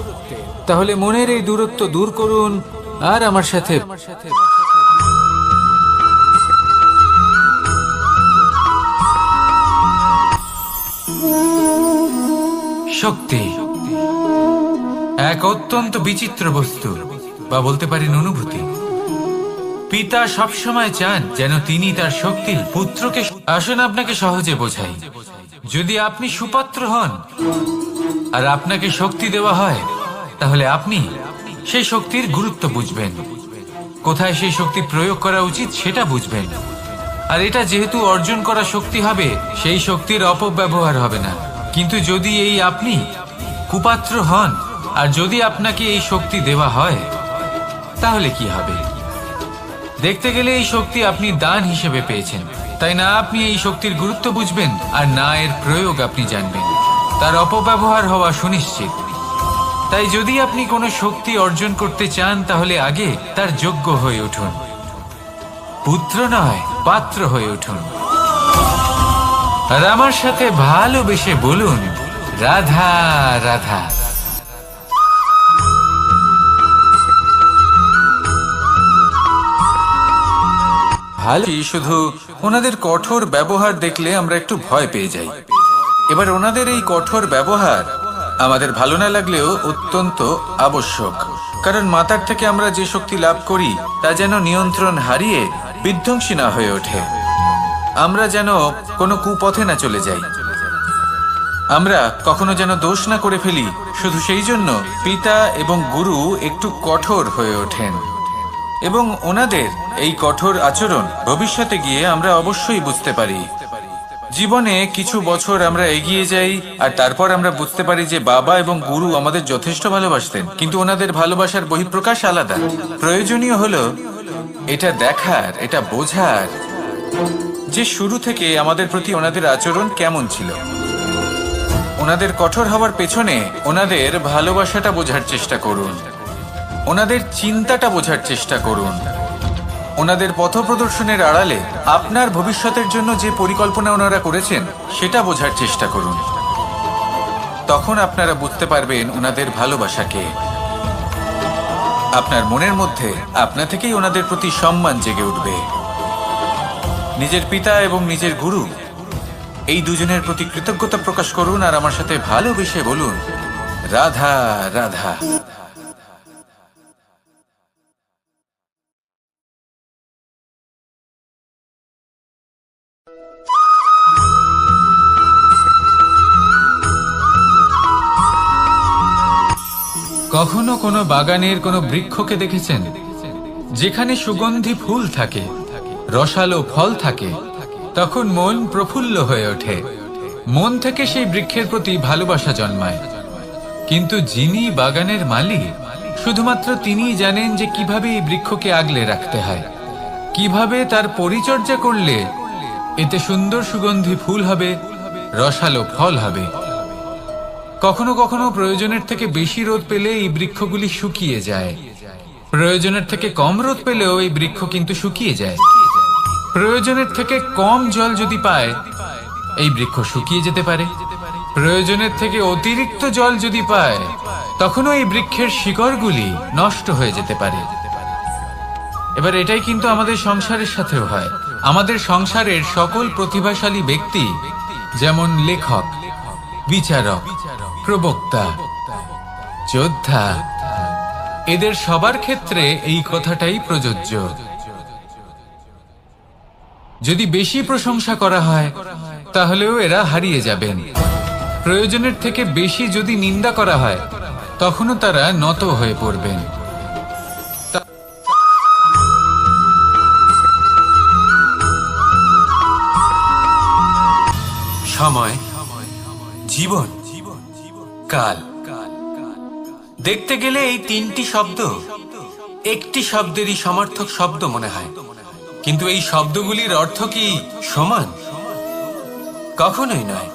তাহলে মনের এই দূরত্ব দূর করুন আর আমার সাথে শক্তি এক অত্যন্ত বিচিত্র বস্তু, বা বলতে পারেন অনুভূতি। পিতা সবসময় চান যেন তিনি তার শক্তি পুত্রকে। আসুন আপনাকে সহজে বোঝাই। যদি আপনি সুপাত্র হন আর আপনাকে শক্তি দেওয়া হয়, তাহলে আপনি সেই শক্তির গুরুত্ব বুঝবেন, কোথায় সেই শক্তি প্রয়োগ করা উচিত সেটা বুঝবেন। আর এটা যেহেতু অর্জন করা শক্তি হবে, সেই শক্তির অপব্যবহার হবে না। কিন্তু যদি এই আপনি কুপাত্র হন আর যদি আপনাকে এই শক্তি দেওয়া হয়, তাহলে কি হবে? দেখতে গেলে এই শক্তি আপনি দান হিসেবে পেয়েছেন, তাই না আপনি এই শক্তির গুরুত্ব বুঝবেন আর না এর প্রয়োগ আপনি জানবেন। তার অপব্যবহার হওয়া সুনিশ্চিত। তাই যদি আপনি কোনো শক্তি অর্জন করতে চান, তাহলে আগে তার যোগ্য হয়ে উঠুন। পুত্র নয়, পাত্র হয়ে উঠুন। আর আমার সাথে ভালোবেসে বলুন, রাধা রাধা। ভালো। শুধু ওনাদের কঠোর ব্যবহার দেখলে আমরা একটু ভয় পেয়ে যাই। এবার ওনাদের এই কঠোর ব্যবহার আমাদের ভালো না লাগলেও অত্যন্ত আবশ্যক, কারণ মাতার থেকে আমরা যে শক্তি লাভ করি তা যেন নিয়ন্ত্রণ হারিয়ে বিধ্বংসী না হয়ে ওঠে। আমরা যেন কোনো কুপথে না চলে যাই, আমরা কখনো যেন দোষ না করে ফেলি। শুধু সেই জন্য পিতা এবং গুরু একটু কঠোর হয়ে ওঠেন, এবং ওনাদের এই কঠোর আচরণ ভবিষ্যতে গিয়ে আমরা অবশ্যই বুঝতে পারি জীবনে কিছু বছর আমরা এগিয়ে যাই আর তারপর আমরা বুঝতে পারি যে বাবা এবং গুরু আমাদের যথেষ্ট ভালোবাসতেন, কিন্তু ওনাদের ভালোবাসার বহিঃপ্রকাশ আলাদা। প্রয়োজনীয় হলো এটা দেখার, এটা বোঝার যে শুরু থেকে আমাদের প্রতি ওনাদের আচরণ কেমন ছিল। ওনাদের কঠোর হওয়ার পেছনে ওনাদের ভালোবাসাটা বোঝার চেষ্টা করুন, ওনাদের চিন্তাটা বোঝার চেষ্টা করুন, ওনাদের পথপ্রদর্শনের আড়ালে আপনার ভবিষ্যতের জন্য যে পরিকল্পনা ওনারা করেছেন সেটা বোঝার চেষ্টা করুন। তখন আপনারা বুঝতে পারবেন ওনাদের ভালোবাসাকে। আপনার মনের মধ্যে আপনা থেকেই ওনাদের প্রতি সম্মান জেগে উঠবে। নিজের পিতা এবং নিজের গুরু এই দুজনের প্রতি কৃতজ্ঞতা প্রকাশ করুন আর আমার সাথে ভালোবেসে বলুন, রাধা রাধা। কখনো কোনো বাগানের কোনো বৃক্ষকে দেখেছেন যেখানে সুগন্ধি ফুল থাকে, রসালো ফল থাকে? তখন মন প্রফুল্ল হয়ে ওঠে, মন থেকে সেই বৃক্ষের প্রতি ভালোবাসা জন্মায়। কিন্তু যিনি বাগানের মালিক, শুধুমাত্র তিনিই জানেন যে কিভাবে এই বৃক্ষকে আগলে রাখতে হয়, কিভাবে তার পরিচর্যা করলে এতে সুন্দর সুগন্ধি ফুল হবে, রসালো ফল হবে। কখনো কখনো প্রয়োজনের থেকে বেশি রোদ পেলে এই বৃক্ষগুলি শুকিয়ে যায়, প্রয়োজনের থেকে কম রোদ পেলেও এই বৃক্ষ কিন্তু শুকিয়ে যায়। প্রয়োজনের থেকে কম জল যদি পায় এই বৃক্ষ শুকিয়ে যেতে পারে, প্রয়োজনের থেকে অতিরিক্ত জল যদি পায় তখনও এই বৃক্ষের শিকড়গুলি নষ্ট হয়ে যেতে পারে। এবার এটাই কিন্তু আমাদের সংসারের সাথেও হয়। আমাদের সংসারের সকল প্রতিভাশালী ব্যক্তি, যেমন লেখক, বিচারক, প্রবক্তা, যোদ্ধা, এদের সবার ক্ষেত্রে এই কথাটাই প্রযোজ্য। যদি বেশি প্রশংসা করা হয় তাহলেও এরা হারিয়ে যাবেন। প্রয়োজনের থেকে বেশি যদি নিন্দা করা হয় তখনও তারা নত হয়ে পড়বেন। সময়, জীবন, কাল। দেখতে গেলে এই তিনটি শব্দ একটি শব্দেরই সমার্থক শব্দ মনে হয়, কিন্তু এই শব্দগুলির অর্থ কি সমান? কখনোই নয়।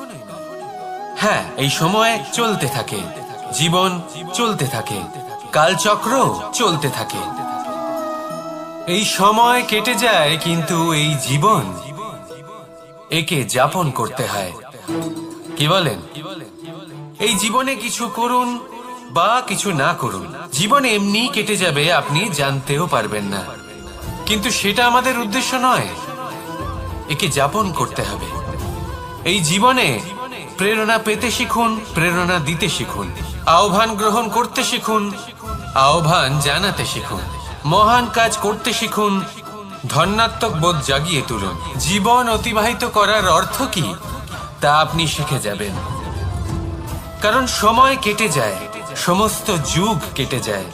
হ্যাঁ, এই সময় চলতে থাকে, জীবন চলতে থাকে, কালচক্র চলতে থাকে। এই সময় কেটে যায়, কিন্তু এই জীবন একে যাপন করতে হয়। কি বলেন? এই জীবনে কিছু করুন বা কিছু না করুন, জীবন এমনি কেটে যাবে, আপনি জানতেও পারবেন না। কিন্তু সেটা আমাদের উদ্দেশ্য নয়, একে যাপন করতে হবে। এই জীবনে প্রেরণা পেতে শিখুন, প্রেরণা দিতে শিখুন, আহ্বান গ্রহণ করতে শিখুন, আহ্বান জানাতে শিখুন, মহান কাজ করতে শিখুন, ধন্যাত্মক বোধ জাগিয়ে তুলুন। জীবন অতিবাহিত করার অর্থ কি তা আপনি শিখে যাবেন। কারণ সময় কেটে যায়, সমস্ত যুগ কেটে যায়,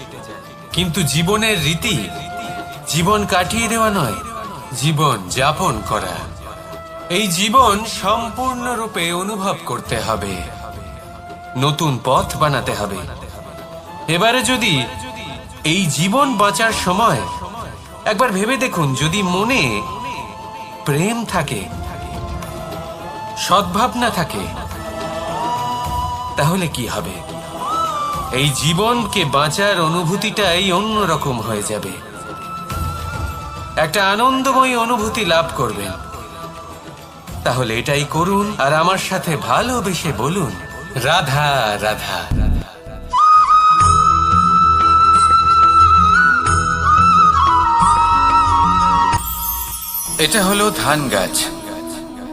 কিন্তু জীবনের রীতি জীবন কাটিয়ে দেওয়া নয়, জীবন যাপন করা। এই জীবন সম্পূর্ণরূপে অনুভব করতে হবে, নতুন পথ বানাতে হবে। এবারে যদি এই জীবন বাঁচার সময় একবার ভেবে দেখুন, যদি মনে প্রেম থাকে, সদ্ভাবনা থাকে, তাহলে কি হবে? এই জীবনকে বাঁচার অনুভূতিটাই অন্যরকম হয়ে যাবে, একটা আনন্দময় অনুভূতি লাভ করবেন। তাহলে এটাই করুন আর আমার সাথে ভালোবেসে বলুন, রাধা রাধা। এটা হলো ধান গাছ।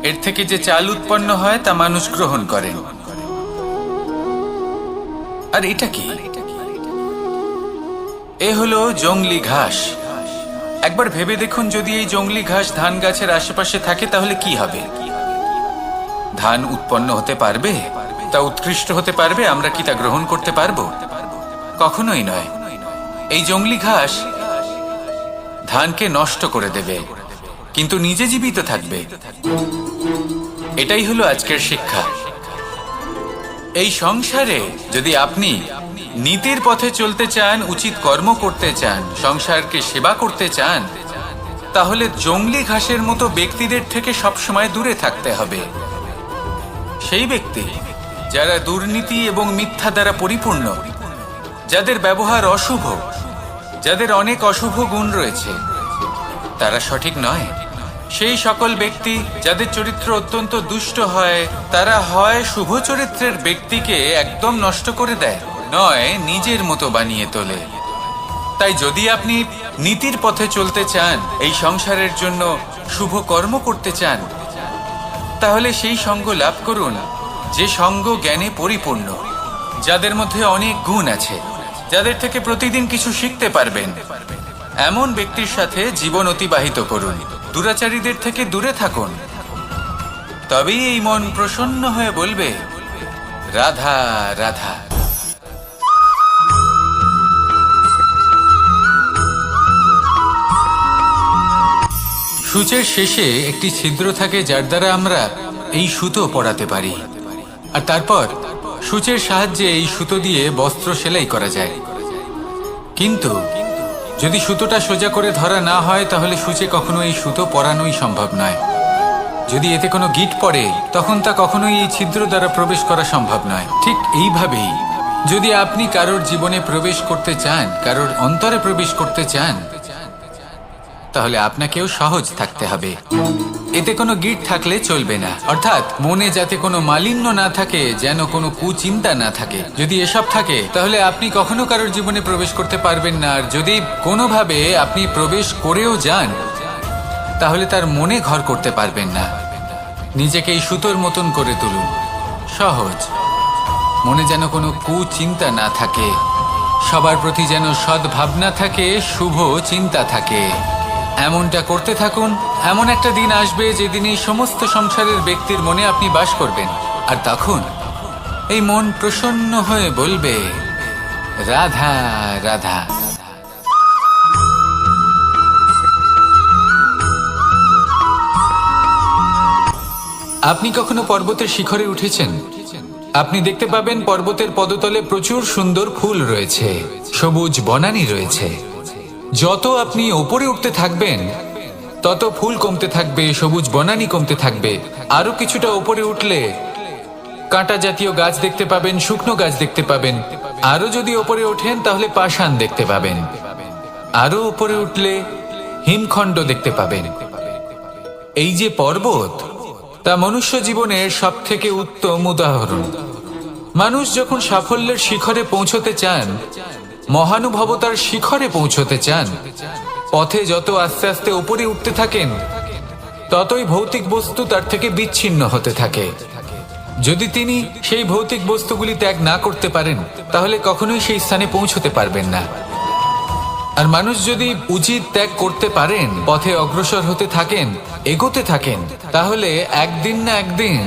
এর থেকে যে চাল উৎপন্ন হয় তা মানুষ গ্রহণ করেন। আর এটা কি? এ হলো জংলি ঘাস। একবার ভেবে দেখুন, যদি এই জংলি ঘাস ধান গাছের আশেপাশে থাকে তাহলে কি হবে? ধান উৎপন্ন হতে পারবে? তা উৎকৃষ্ট হতে পারবে? আমরা কি তা গ্রহণ করতে পারবো? কখনোই নয়। এই জংলি ঘাস ধানকে নষ্ট করে দেবে, কিন্তু নিজে জীবিত থাকবে। এটাই হলো আজকের শিক্ষা। এই সংসারে যদি আপনি নীতির পথে চলতে চান, উচিত কর্ম করতে চান, সংসারকে সেবা করতে চান, তাহলে জংলি ঘাসের মতো ব্যক্তিদের থেকে সবসময় দূরে থাকতে হবে। সেই ব্যক্তি যারা দুর্নীতি এবং মিথ্যা দ্বারা পরিপূর্ণ, যাদের ব্যবহার অশুভ, যাদের অনেক অশুভ গুণ রয়েছে, তারা সঠিক নয়। সেই সকল ব্যক্তি যাদের চরিত্র অত্যন্ত দুষ্ট হয়, তারা হয় শুভ চরিত্রের ব্যক্তিকে একদম নষ্ট করে দেয়, নয় নিজের মতো বানিয়ে তোলে। তাই যদি আপনি নীতির পথে চলতে চান, এই সংসারের জন্য শুভ কর্ম করতে চান, তাহলে সেই সঙ্গ লাভ করুন যে সঙ্গ জ্ঞানে পরিপূর্ণ, যাদের মধ্যে অনেক গুণ আছে, যাদের থেকে প্রতিদিন কিছু শিখতে পারবেন। এমন ব্যক্তির সাথে জীবন অতিবাহিত করুন, দুরাচারীদের থেকে দূরে থাকুন। তবেই এই মন প্রসন্ন হয়ে বলবে, রাধা রাধা। সূচের শেষে একটি ছিদ্র থাকে, যার দ্বারা আমরা এই সুতো পরাতে পারি, আর তারপর সূচের সাহায্যে এই সুতো দিয়ে বস্ত্র সেলাই করা যায়। কিন্তু যদি সুতোটা সোজা করে ধরা না হয়, তাহলে সূচে কখনো এই সুতো পরানোই সম্ভব নয়। যদি এতে কোনো গিঁট পড়ে, তখন তা কখনোই এই ছিদ্র দ্বারা প্রবেশ করা সম্ভব নয়। ঠিক এইভাবেই যদি আপনি কারোর জীবনে প্রবেশ করতে চান, কারোর অন্তরে প্রবেশ করতে চান, তাহলে আপনাকেও সহজ থাকতে হবে। এতে কোনো গিঁট থাকলে চলবে না, অর্থাৎ মনে যাতে কোনো মালিন্য না থাকে, যেন কোনো কুচিন্তা না থাকে। যদি এসব থাকে, তাহলে আপনি কখনো কারোর জীবনে প্রবেশ করতে পারবেন না। আর যদি কোনোভাবে আপনি প্রবেশ করেও যান, তাহলে তার মনে ঘর করতে পারবেন না। নিজেকে এই সুতোর মতন করে তুলুন, সহজ। মনে যেন কোনো কুচিন্তা না থাকে, সবার প্রতি যেন সদ্ভাবনা থাকে, শুভ চিন্তা থাকে। এমনটা করতে থাকুন। এমন একটা দিন আসবে যেদিন এই সমস্ত সংসারের ব্যক্তির মনে আপনি বাস করবেন, আর তখন এই মন প্রসন্ন হয়ে বলবে, রাধা রাধা। আপনি কখনো পর্বতের শিখরে উঠেছেন? আপনি দেখতে পাবেন পর্বতের পদতলে প্রচুর সুন্দর ফুল রয়েছে, সবুজ বনানী রয়েছে। যত আপনি ওপরে উঠতে থাকবেন, তত ফুল কমতে থাকবে, সবুজ বনানী কমতে থাকবে। আরো কিছুটা ওপরে উঠলে কাঁটা জাতীয় গাছ দেখতে পাবেন, শুকনো গাছ দেখতে পাবেন। আরো যদি ওপরে ওঠেন, তাহলে পাষাণ দেখতে পাবেন। আরো ওপরে উঠলে হিমখণ্ড দেখতে পাবেন। এই যে পর্বত, তা মনুষ্য জীবনের সব থেকে উত্তম উদাহরণ। মানুষ যখন সাফল্যের শিখরে পৌঁছতে চান, মহানুভবতার শিখরে পৌঁছতে চান, পথে যত আস্তে আস্তে উপরে উঠতে থাকেন, ততই ভৌতিক বস্তু তার থেকে বিচ্ছিন্ন হতে থাকে। যদি তিনি সেই ভৌতিক বস্তুগুলি ত্যাগ না করতে পারেন, তাহলে কখনোই সেই স্থানে পৌঁছতে পারবেন না। আর মানুষ যদি উচিত ত্যাগ করতে পারেন, পথে অগ্রসর হতে থাকেন, এগোতে থাকেন, তাহলে একদিন না একদিন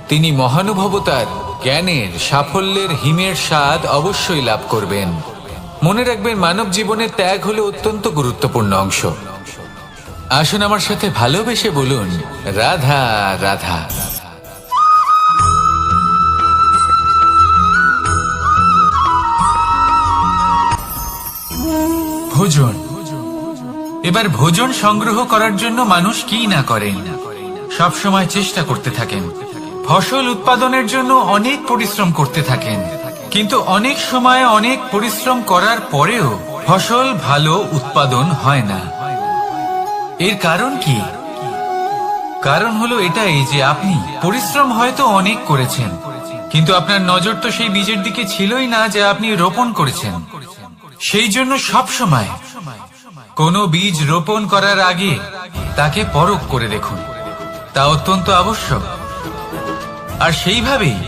তিনি মহানুভবতার, জ্ঞানের, সাফল্যের হিমের স্বাদ অবশ্যই লাভ করবেন। মনে রাখবেন, মানব জীবনে ত্যাগ হলো অত্যন্ত গুরুত্বপূর্ণ অংশ। আসুন আমার সাথে ভালোবেসে বলুন, রাধা রাধা। ভোজন। এবার ভোজন সংগ্রহ করার জন্য মানুষ কি না করেন, সব সময় চেষ্টা করতে থাকেন। ফসল উৎপাদনের জন্য অনেক পরিশ্রম করতে থাকেন, কিন্তু অনেক সময় অনেক পরিশ্রম করার পরেও ফসল ভালো উৎপাদন হয় না। এর কারণ কি? কারণ হলো এটাই যে আপনি পরিশ্রম হয়তো অনেক করেছেন, কিন্তু আপনার নজর তো সেই বীজের দিকে ছিলই না যা আপনি রোপণ করেছেন। সেই জন্য সব সময় কোনো বীজ রোপণ করার আগে তাকে পরখ করে দেখুন, তা অত্যন্ত আবশ্যক। আর সেইভাবেই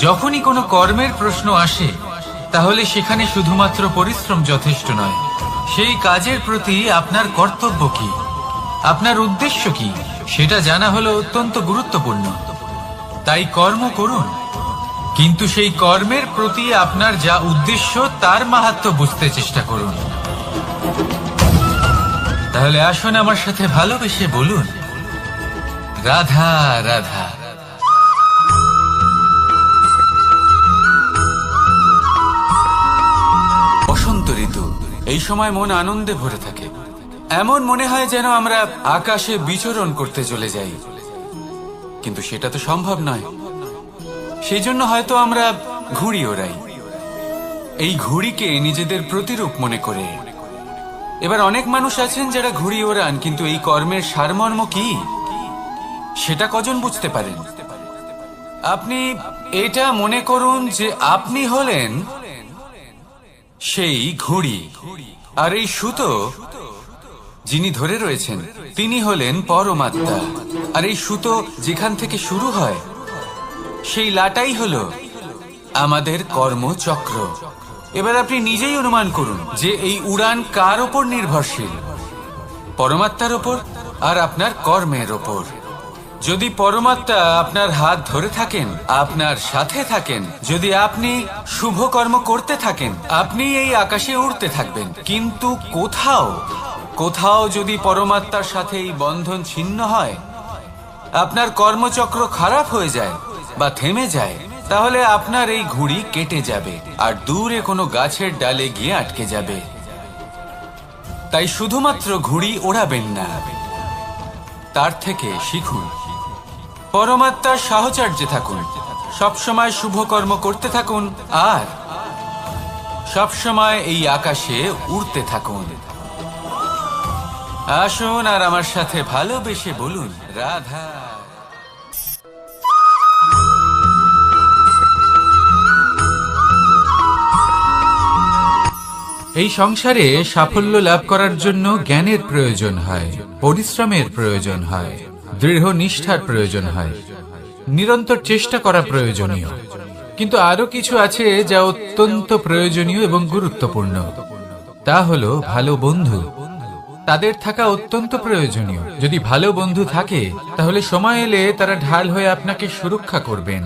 যখনই কোনো কর্মের প্রশ্ন আসে, তাহলে সেখানে শুধুমাত্র পরিশ্রম যথেষ্ট নয়। সেই কাজের প্রতি আপনার কর্তব্য কি, আপনার উদ্দেশ্য কি, সেটা জানা হলো অত্যন্ত গুরুত্বপূর্ণ। তাই কর্ম করুন, কিন্তু সেই কর্মের প্রতি আপনার যা উদ্দেশ্য, তার মাহাত্ম্য বুঝতে চেষ্টা করুন। তাহলে আসুন আমার সাথে ভালোবেসে বলুন, রাধা রাধা। এই সময় মন আনন্দে ভরে থাকে। এমন মনে হয় যেন আমরা আকাশে বিচরণ করতে চলে যাই, কিন্তু সেটা তো সম্ভব নয়। সেই জন্য হয়তো আমরা ঘুড়ি ওড়াই, এই ঘুড়িকে নিজেদের প্রতিরূপ মনে করে। এবার অনেক মানুষ আছেন যারা ঘুড়ি ওড়ান, কিন্তু এই কর্মের সারমর্ম কি সেটা কজন বুঝতে পারেন? আপনি এটা মনে করুন যে আপনি হলেন সেই ঘুড়ি, আর এই সুতো যিনি ধরে রয়েছেন তিনি হলেন পরমাত্মা। আর এই সুতো যেখান থেকে শুরু হয় সেই লাটাই হলো আমাদের কর্মচক্র। এবার আপনি নিজেই অনুমান করুন যে এই উড়ান কার ওপর নির্ভরশীল? পরমাত্মার ওপর আর আপনার কর্মের ওপর। যদি পরমাত্মা আপনার হাত ধরে থাকেন, আপনার সাথে থাকেন, যদি আপনি শুভ কর্ম করতে থাকেন, আপনি এই আকাশে উড়তে থাকবেন। কিন্তু কোথাও কোথাও যদি পরমাত্মার সাথে এই বন্ধন ছিন্ন হয়, আপনার কর্মচক্র খারাপ হয়ে যায় বা থেমে যায়, তাহলে আপনার এই ঘুড়ি কেটে যাবে আর দূরে কোনো গাছের ডালে গিয়ে আটকে যাবে। তাই শুধুমাত্র ঘুড়ি ওড়াবেন না, তার থেকে শিখুন, পরমাত্মার সাহচর্যে থাকুন, সবসময় শুভ কর্ম করতে থাকুন আর সবসময় এই আকাশে উড়তে থাকুন। আসুন আর আমার সাথে ভালোবেসে বলুন, রাধা। এই সংসারে সাফল্য লাভ করার জন্য জ্ঞানের প্রয়োজন হয়, পরিশ্রমের প্রয়োজন হয়, দৃঢ় নিষ্ঠার প্রয়োজন হয়, নিরন্তর চেষ্টা করা প্রয়োজনীয়। কিন্তু আরো কিছু আছে যা অত্যন্ত প্রয়োজনীয় এবং গুরুত্বপূর্ণ। তা হলো ভালো বন্ধু। তাদের থাকা অত্যন্ত প্রয়োজনীয়। যদি ভালো বন্ধু থাকে তাহলে সময় এলে তারা ঢাল হয়ে আপনাকে সুরক্ষা করবেন।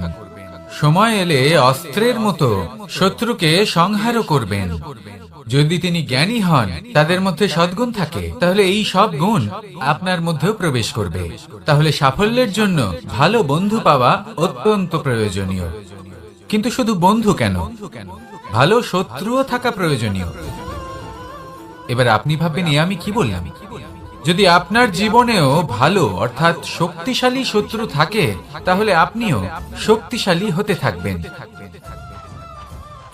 সময় এলে অস্ত্রের মতো শত্রুকে সংহারও করবেন। যদি তিনি জ্ঞানী হন, তাদের মধ্যে সদ্গুণ থাকে, তাহলে এই সব গুণ আপনার মধ্যেও প্রবেশ করবে। তাহলে সাফল্যের জন্য ভালো বন্ধু পাওয়া অত্যন্ত প্রয়োজনীয়। কিন্তু শুধু বন্ধু কেন, ভালো শত্রুও থাকা প্রয়োজনীয়। এবার আপনি ভাববেন, আমি কি বললাম? যদি আপনার জীবনেও ভালো অর্থাৎ শক্তিশালী শত্রু থাকে, তাহলে আপনিও শক্তিশালী হতে থাকবেন।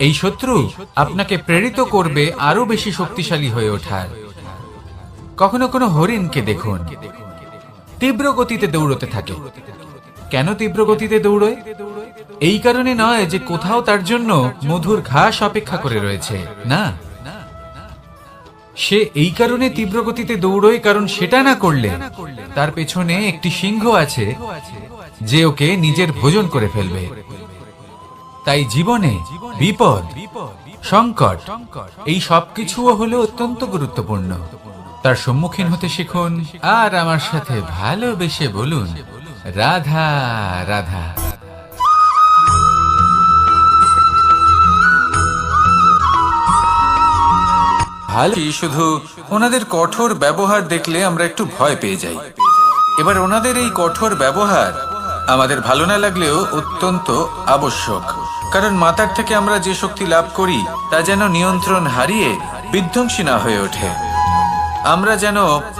এই শত্রু আপনাকে প্রেরিত করবে আরো বেশি শক্তিশালী হয়ে ওঠার। কখনো কোনো হরিণকে দেখুন, তীব্র গতিতে দৌড়তে থাকে। কেন তীব্র গতিতে দৌড়য়? এই কারণে নয় যে কোথাও তার জন্য মধুর ঘাস অপেক্ষা করে রয়েছে, না। সে এই কারণে তীব্র গতিতে দৌড়য় কারণ সেটা না করলে তার পেছনে একটি সিংহ আছে যে ওকে নিজের ভোজন করে ফেলবে। তাই জীবনে বিপদ, সংকট, এই সবকিছুও হলো অত্যন্ত গুরুত্বপূর্ণ। তার সম্মুখীন হতে শিখুন আর আমার সাথে ভালোবেসে বলুন, রাধা রাধা। ভালো, শুধু ওনাদের কঠোর ব্যবহার দেখলে আমরা একটু ভয় পেয়ে যাই। এবার ওনাদের এই কঠোর ব্যবহার আমাদের ভালো না লাগলেও অত্যন্ত আবশ্যক, কারণ মাতার থেকে আমরা যে শক্তি লাভ করি তা যেন নিয়ন্ত্রণ হারিয়ে বিধ্বংসী না হয়ে ওঠে। আমরা যেন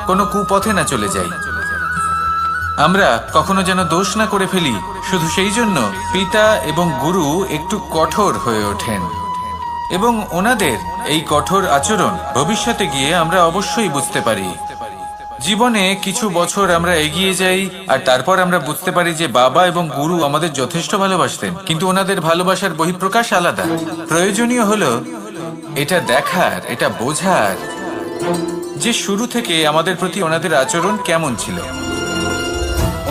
কোনো কুপথে না চলে যাই, আমরা কখনো যেন দোষ না করে ফেলি। শুধু সেই জন্য পিতা এবং গুরু একটু কঠোর হয়ে ওঠেন, এবং ওনাদের এই কঠোর আচরণ ভবিষ্যতে গিয়ে আমরা অবশ্যই বুঝতে পারি। জীবনে কিছু বছর আমরা এগিয়ে যাই আর তারপর আমরা বুঝতে পারি যে বাবা এবং গুরু আমাদের যথেষ্ট ভালোবাসতেন, কিন্তু ওনাদের ভালোবাসার বহিঃপ্রকাশ আলাদা। প্রয়োজনীয় হলো এটা দেখার, এটা বোঝার যে শুরু থেকে আমাদের প্রতি ওনাদের আচরণ কেমন ছিল।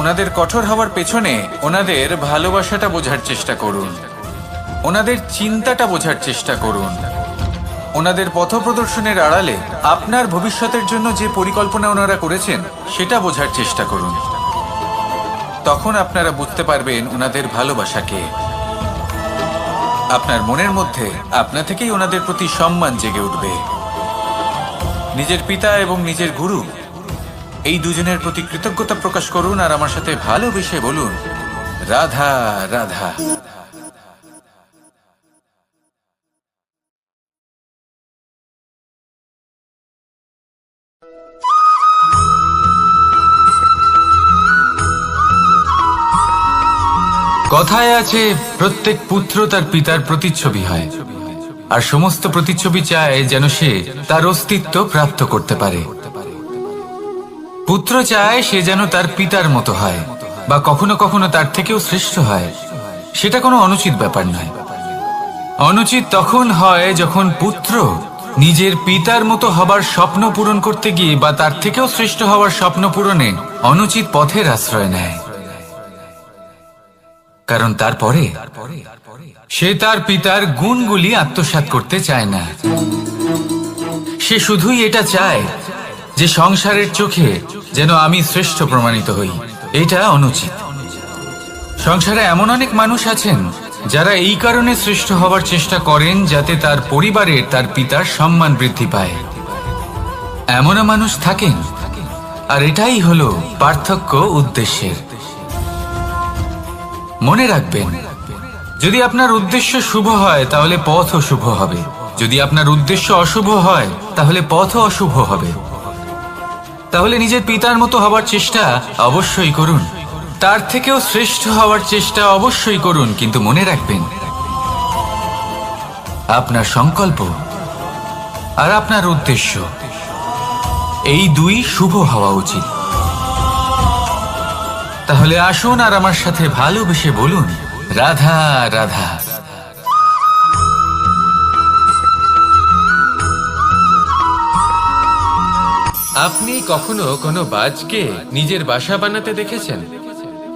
ওনাদের কঠোর হওয়ার পেছনে ওনাদের ভালোবাসাটা বোঝার চেষ্টা করুন, ওনাদের চিন্তাটা বোঝার চেষ্টা করুন, ওনাদের পথপ্রদর্শনের আড়ালে আপনার ভবিষ্যতের জন্য যে পরিকল্পনা ওনারা করেছেন সেটা বোঝার চেষ্টা করুন। তখন আপনারা বুঝতে পারবেন ওনাদের ভালোবাসাকে। আপনার মনের মধ্যে আপনা থেকেই ওনাদের প্রতি সম্মান জেগে উঠবে। নিজের পিতা এবং নিজের গুরু এই দুজনের প্রতি কৃতজ্ঞতা প্রকাশ করুন আর আমার সাথে ভালোবেসে বলুন, রাধা রাধা। কথায় আছে, প্রত্যেক পুত্র তার পিতার প্রতিচ্ছবি হয়, আর সমস্ত প্রতিচ্ছবি চায় যেন সে তার অস্তিত্ব প্রাপ্ত করতে পারে। পুত্র চায় সে যেন তার পিতার মতো হয়, বা কখনো কখনো তার থেকেও শ্রেষ্ঠ হয়। সেটা কোনো অনুচিত ব্যাপার নয়। অনুচিত তখন হয় যখন পুত্র নিজের পিতার মতো হবার স্বপ্ন পূরণ করতে গিয়ে বা তার থেকেও শ্রেষ্ঠ হওয়ার স্বপ্ন পূরণে অনুচিত পথের আশ্রয় নেয়। কারণ তারপরে সে তার পিতার গুণগুলি আত্মসাৎ করতে চায় না। সে শুধুই এটা চায় যে সংসারের চোখে যেন আমি শ্রেষ্ঠ প্রমাণিত হই। এটা অনুচিত। সংসারে এমন অনেক মানুষ আছেন যারা এই কারণে শ্রেষ্ঠ হওয়ার চেষ্টা করেন যাতে তার পরিবারের তার পিতার সম্মান বৃদ্ধি পায়। এমনও মানুষ থাকেন, আর এটাই হলো পার্থক্য উদ্দেশ্যের। মনে রাখবেন, যদি আপনার উদ্দেশ্য শুভ হয় তাহলে পথও শুভ হবে, যদি আপনার উদ্দেশ্য অশুভ হয় তাহলে পথও অশুভ হবে। তাহলে নিজের পিতার মতো হবার চেষ্টা অবশ্যই করুন, তার থেকেও শ্রেষ্ঠ হওয়ার চেষ্টা অবশ্যই করুন, কিন্তু মনে রাখবেন আপনার সংকল্প আর আপনার উদ্দেশ্য এই দুই শুভ হওয়া উচিত। তাহলে আসুন আর আমার সাথে ভালোবেসে বলুন, রাধা রাধা। আপনি কখনো কোনো বাজকে নিজের বাসা বানাতে দেখেছেন?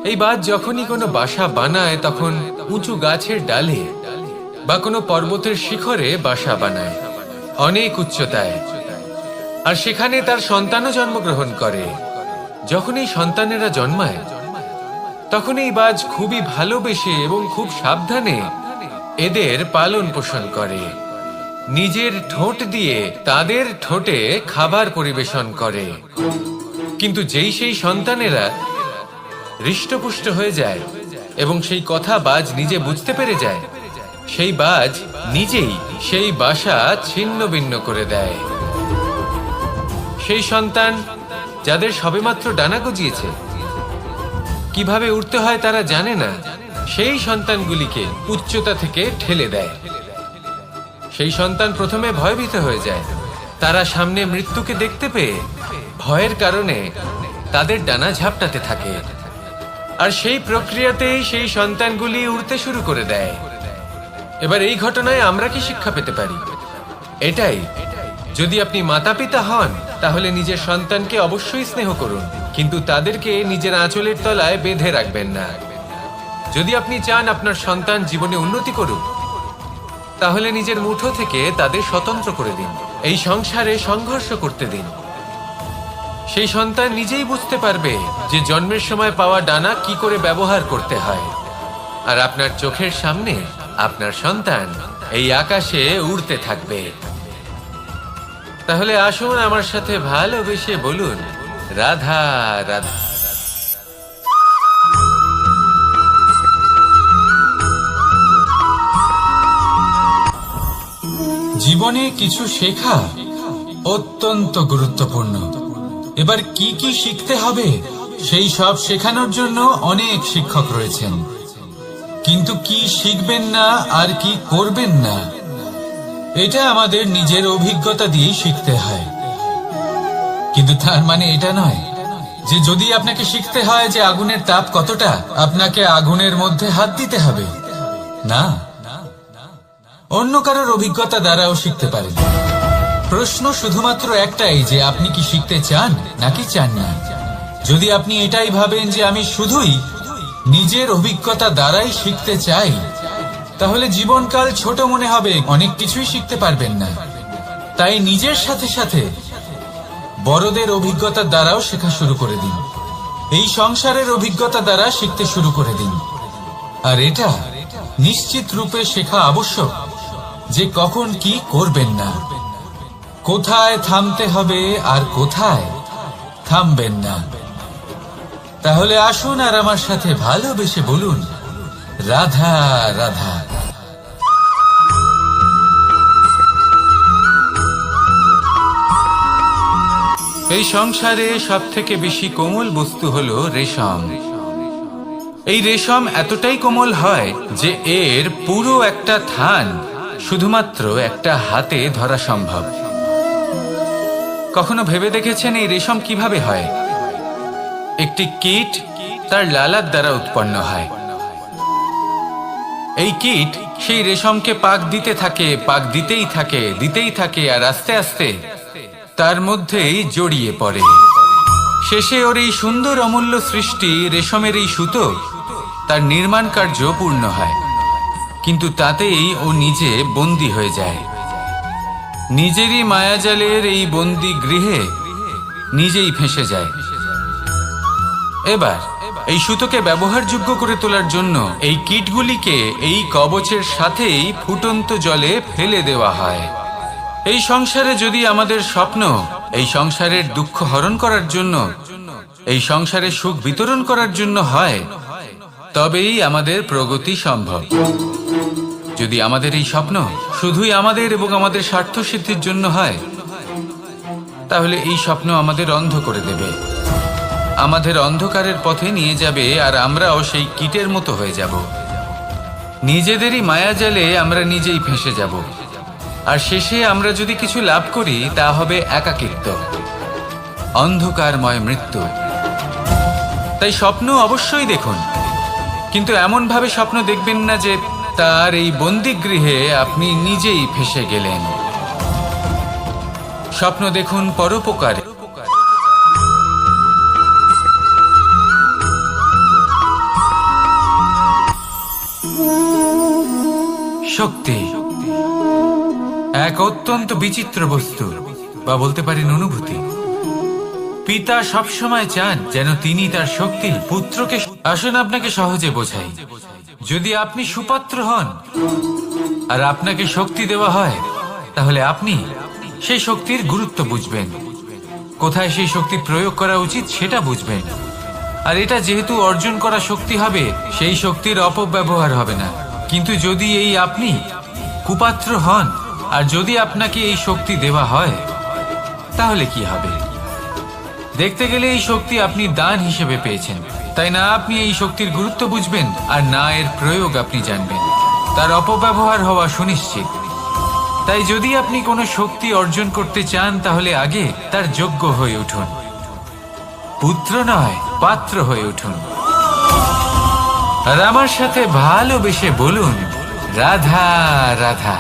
এই বাজ যখনই কোনো বাসা বানায় তখন উঁচু গাছের ডালে বা কোনো পর্বতের শিখরে বাসা বানায়, অনেক উচ্চতায়, আর সেখানে তার সন্তানও জন্মগ্রহণ করে। যখন এই সন্তানেরা জন্মায় তখন এই বাজ খুবই ভালোবেসে এবং খুব সাবধানে এদের পালন পোষণ করে। নিজের ঠোঁট দিয়ে তাদের ঠোঁটে খাবার পরিবেশন করে। কিন্তু যেই সেই সন্তানেরা হৃষ্টপুষ্ট হয়ে যায় এবং সেই কথা বাজ নিজে বুঝতে পেরে যায়, সেই বাজ নিজেই সেই বাসা ছিন্ন ভিন্ন করে দেয়। সেই সন্তান যাদের সবেমাত্র ডানা গজিয়েছে, কিভাবে উঠতে হয় তারা জানে না, সেই সন্তানগুলিকে উচ্চতা থেকে ঠেলে দেয়। সেই সন্তান প্রথমে ভয়ভীত হয়ে যায়। তারা সামনে মৃত্যুকে দেখতে পেয়ে ভয়ের কারণে তাদের ডানা ঝাপটাতে থাকে, আর সেই প্রক্রিয়াতেই সেই সন্তানগুলি উড়তে শুরু করে দেয়। এবার এই ঘটনায় আমরা কি শিক্ষা পেতে পারি? এটাই, যদি আপনি মাতা পিতা হন তাহলে নিজের সন্তানকে অবশ্যই স্নেহ করুন, কিন্তু তাদেরকে নিজের আঁচলের তলায় বেঁধে রাখবেন না। যদি আপনি চান আপনার সন্তান জীবনে উন্নতি করুক, তাহলে নিজের মুঠো থেকে তাদের স্বতন্ত্র করে দিন। এই সংসারে সংঘর্ষ করতে দিন। সেই সন্তান নিজেই বুঝতে পারবে যে জন্মের সময় পাওয়া ডানা কি করে ব্যবহার করতে হয়। আর আপনার চোখের সামনে আপনার সন্তান এই আকাশে উড়তে থাকবে। তাহলে আসুন আমার সাথে ভালোবেসে বলুন, রাধা রাধা। জীবনে কিছু শেখা অত্যন্ত গুরুত্বপূর্ণ। এবার কি কি শিখতে হবে সেই সব শেখানোর জন্য অনেক শিক্ষক রয়েছেন, কিন্তু কি শিখবেন না আর কি করবেন না এটা আমাদের নিজের অভিজ্ঞতা দিয়েই শিখতে হয়। কিন্তু তার মানে এটা নয় যে যদি আপনাকে শিখতে হয় যে আগুনের তাপ কতটা, আপনাকে আগুনের মধ্যে হাত দিতে হবে। না, অন্য কারোর অভিজ্ঞতা দ্বারাও শিখতে পারেন। প্রশ্ন শুধুমাত্র একটাই যে আপনি কি শিখতে চান নাকি চান না। যদি আপনি এটাই ভাবেন যে আমি শুধুই নিজের অভিজ্ঞতা দ্বারাই শিখতে চাই, তাহলে জীবনকাল ছোট মনে হবে, অনেক কিছুই শিখতে পারবেন না। তাই নিজের সাথে সাথে বড়দের অভিজ্ঞতা দ্বারাও শেখা শুরু করে দিন। এই সংসারের অভিজ্ঞতা দ্বারা শিখতে শুরু করে দিন। আর এটা নিশ্চিত রূপে শেখা আবশ্যক যে কখন কি করবেন না, কোথায় থামতে হবে আর কোথায় থামবেন না। তাহলে আসুন আর আমার সাথে ভালোবেসে বলুন, রাধা রাধা। এই সংসারে সব থেকে বেশি কোমল বস্তু হলো রেশম। এই রেশম এতটাই কোমল হয় যে এর পুরো একটা থান শুধুমাত্র একটা হাতে ধরা সম্ভব। কখনো ভেবে দেখেছেন এই রেশম কিভাবে হয়? একটি কীট তার লালার দ্বারা উৎপন্ন হয়। এই কীট সেই রেশমকে পাক দিতে থাকে, পাক দিতেই থাকে আর আস্তে আস্তে তার মধ্যেই জড়িয়ে পড়ে। শেষে ওর এই সুন্দর অমূল্য সৃষ্টি রেশমের এই সুতো তার নির্মাণ কার্য পূর্ণ হয়, কিন্তু তাতেই ও নিজে বন্দী হয়ে যায়। নিজেরই মায়াজালের এই বন্দী গৃহে নিজেই ফেঁসে যায়। এবার এই সুতোকে ব্যবহারযোগ্য করে তোলার জন্য এই কীটগুলিকে এই কবচের সাথেই ফুটন্ত জলে ফেলে দেওয়া হয়। এই সংসারে যদি আমাদের স্বপ্ন এই সংসারের দুঃখ হরণ করার জন্য, এই সংসারে সুখ বিতরণ করার জন্য হয়, তবেই আমাদের প্রগতি সম্ভব। যদি আমাদের এই স্বপ্ন শুধুই আমাদের এবং আমাদের স্বার্থ সিদ্ধির জন্য হয়, তাহলে এই স্বপ্ন আমাদের অন্ধ করে দেবে, আমাদের অন্ধকারের পথে নিয়ে যাবে, আর আমরাও সেই কীটের মতো হয়ে যাব। নিজেদেরই মায়াজালে আমরা নিজেই ফেঁসে যাব, আর শেষে আমরা যদি কিছু লাভ করি তা হবে একাকিত্ব, অন্ধকারময় মৃত্যু। তাই স্বপ্ন অবশ্যই দেখুন, কিন্তু এমন ভাবে স্বপ্ন দেখবেন না যে তার এই বন্দিগৃহে আপনি নিজেই ফেঁসে গেলেন। স্বপ্ন দেখুন পরোপকারে। শক্তি এক অত্যন্ত বিচিত্র বস্তু, বা বলতে পারেন অনুভূতি। পিতা সবসময় চান যেন তিনি তার শক্তি পুত্রকে। আসুন আপনাকে সহজে বোঝাই। যদি আপনি সুপাত্র হন আর আপনাকে শক্তি দেওয়া হয়, তাহলে আপনি সেই শক্তির গুরুত্ব বুঝবেন, কোথায় সেই শক্তি প্রয়োগ করা উচিত সেটা বুঝবেন। আর এটা যেহেতু অর্জন করা শক্তি হবে, সেই শক্তির অপব্যবহার হবে না। কিন্তু যদি এই আপনি কুপাত্র হন আর যদি আপনাকে এই শক্তি দেওয়া হয়, তাহলে কি হবে? দেখতে গেলে এই শক্তি আপনি দান হিসেবে পেয়েছেন, তাই না আপনি এই শক্তির গুরুত্ব বুঝবেন আর না এর প্রয়োগ আপনি জানবেন। তার অপব্যবহার হওয়া সুনিশ্চিত। তাই যদি আপনি কোনো শক্তি অর্জন করতে চান, তাহলে আগে তার যোগ্য হয়ে উঠুন, পুত্র নয় পাত্র হয়ে উঠুন। আর আমার সাথে ভালোবেসে বলুন, রাধা রাধা।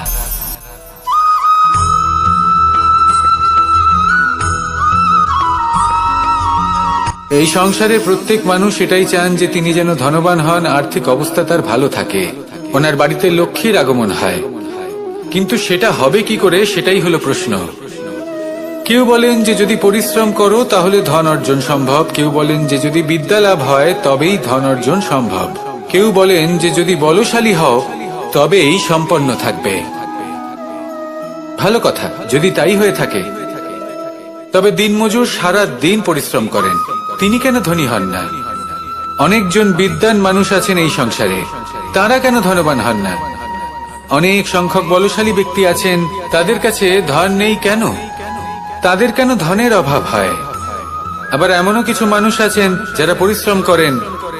এই সংসারে প্রত্যেক মানুষ এটাই চান যে তিনি যেন ধনবান হন, আর্থিক অবস্থা তার ভালো থাকে, ওনার বাড়িতে লক্ষ্মীর আগমন হয়। কিন্তু সেটা হবে কি করে, সেটাই হলো প্রশ্ন। কেউ বলেন যে যদি পরিশ্রম করো তাহলে ধন অর্জন সম্ভব, কেউ বলেন যে যদি বিদ্যা লাভ হয় তবেই ধন অর্জন সম্ভব, কেউ বলেন যে যদি বলশালী হও তবেই সম্পন্ন থাকবে। ভালো কথা, যদি তাই হয়ে থাকে, তবে দিনমজুর সারা দিন পরিশ্রম করেন, তিনি কেন ধনী হন না? অনেকজন বিদ্বান মানুষ আছেন এই সংসারে, তারা কেন ধনবান হন না? অনেক সংখ্যক বলশালী ব্যক্তি আছেন, তাদের কাছে ধন নেই কেন? তাদের কেন ধনের অভাব হয়? আবার এমনও কিছু মানুষ আছেন যারা পরিশ্রম করেন,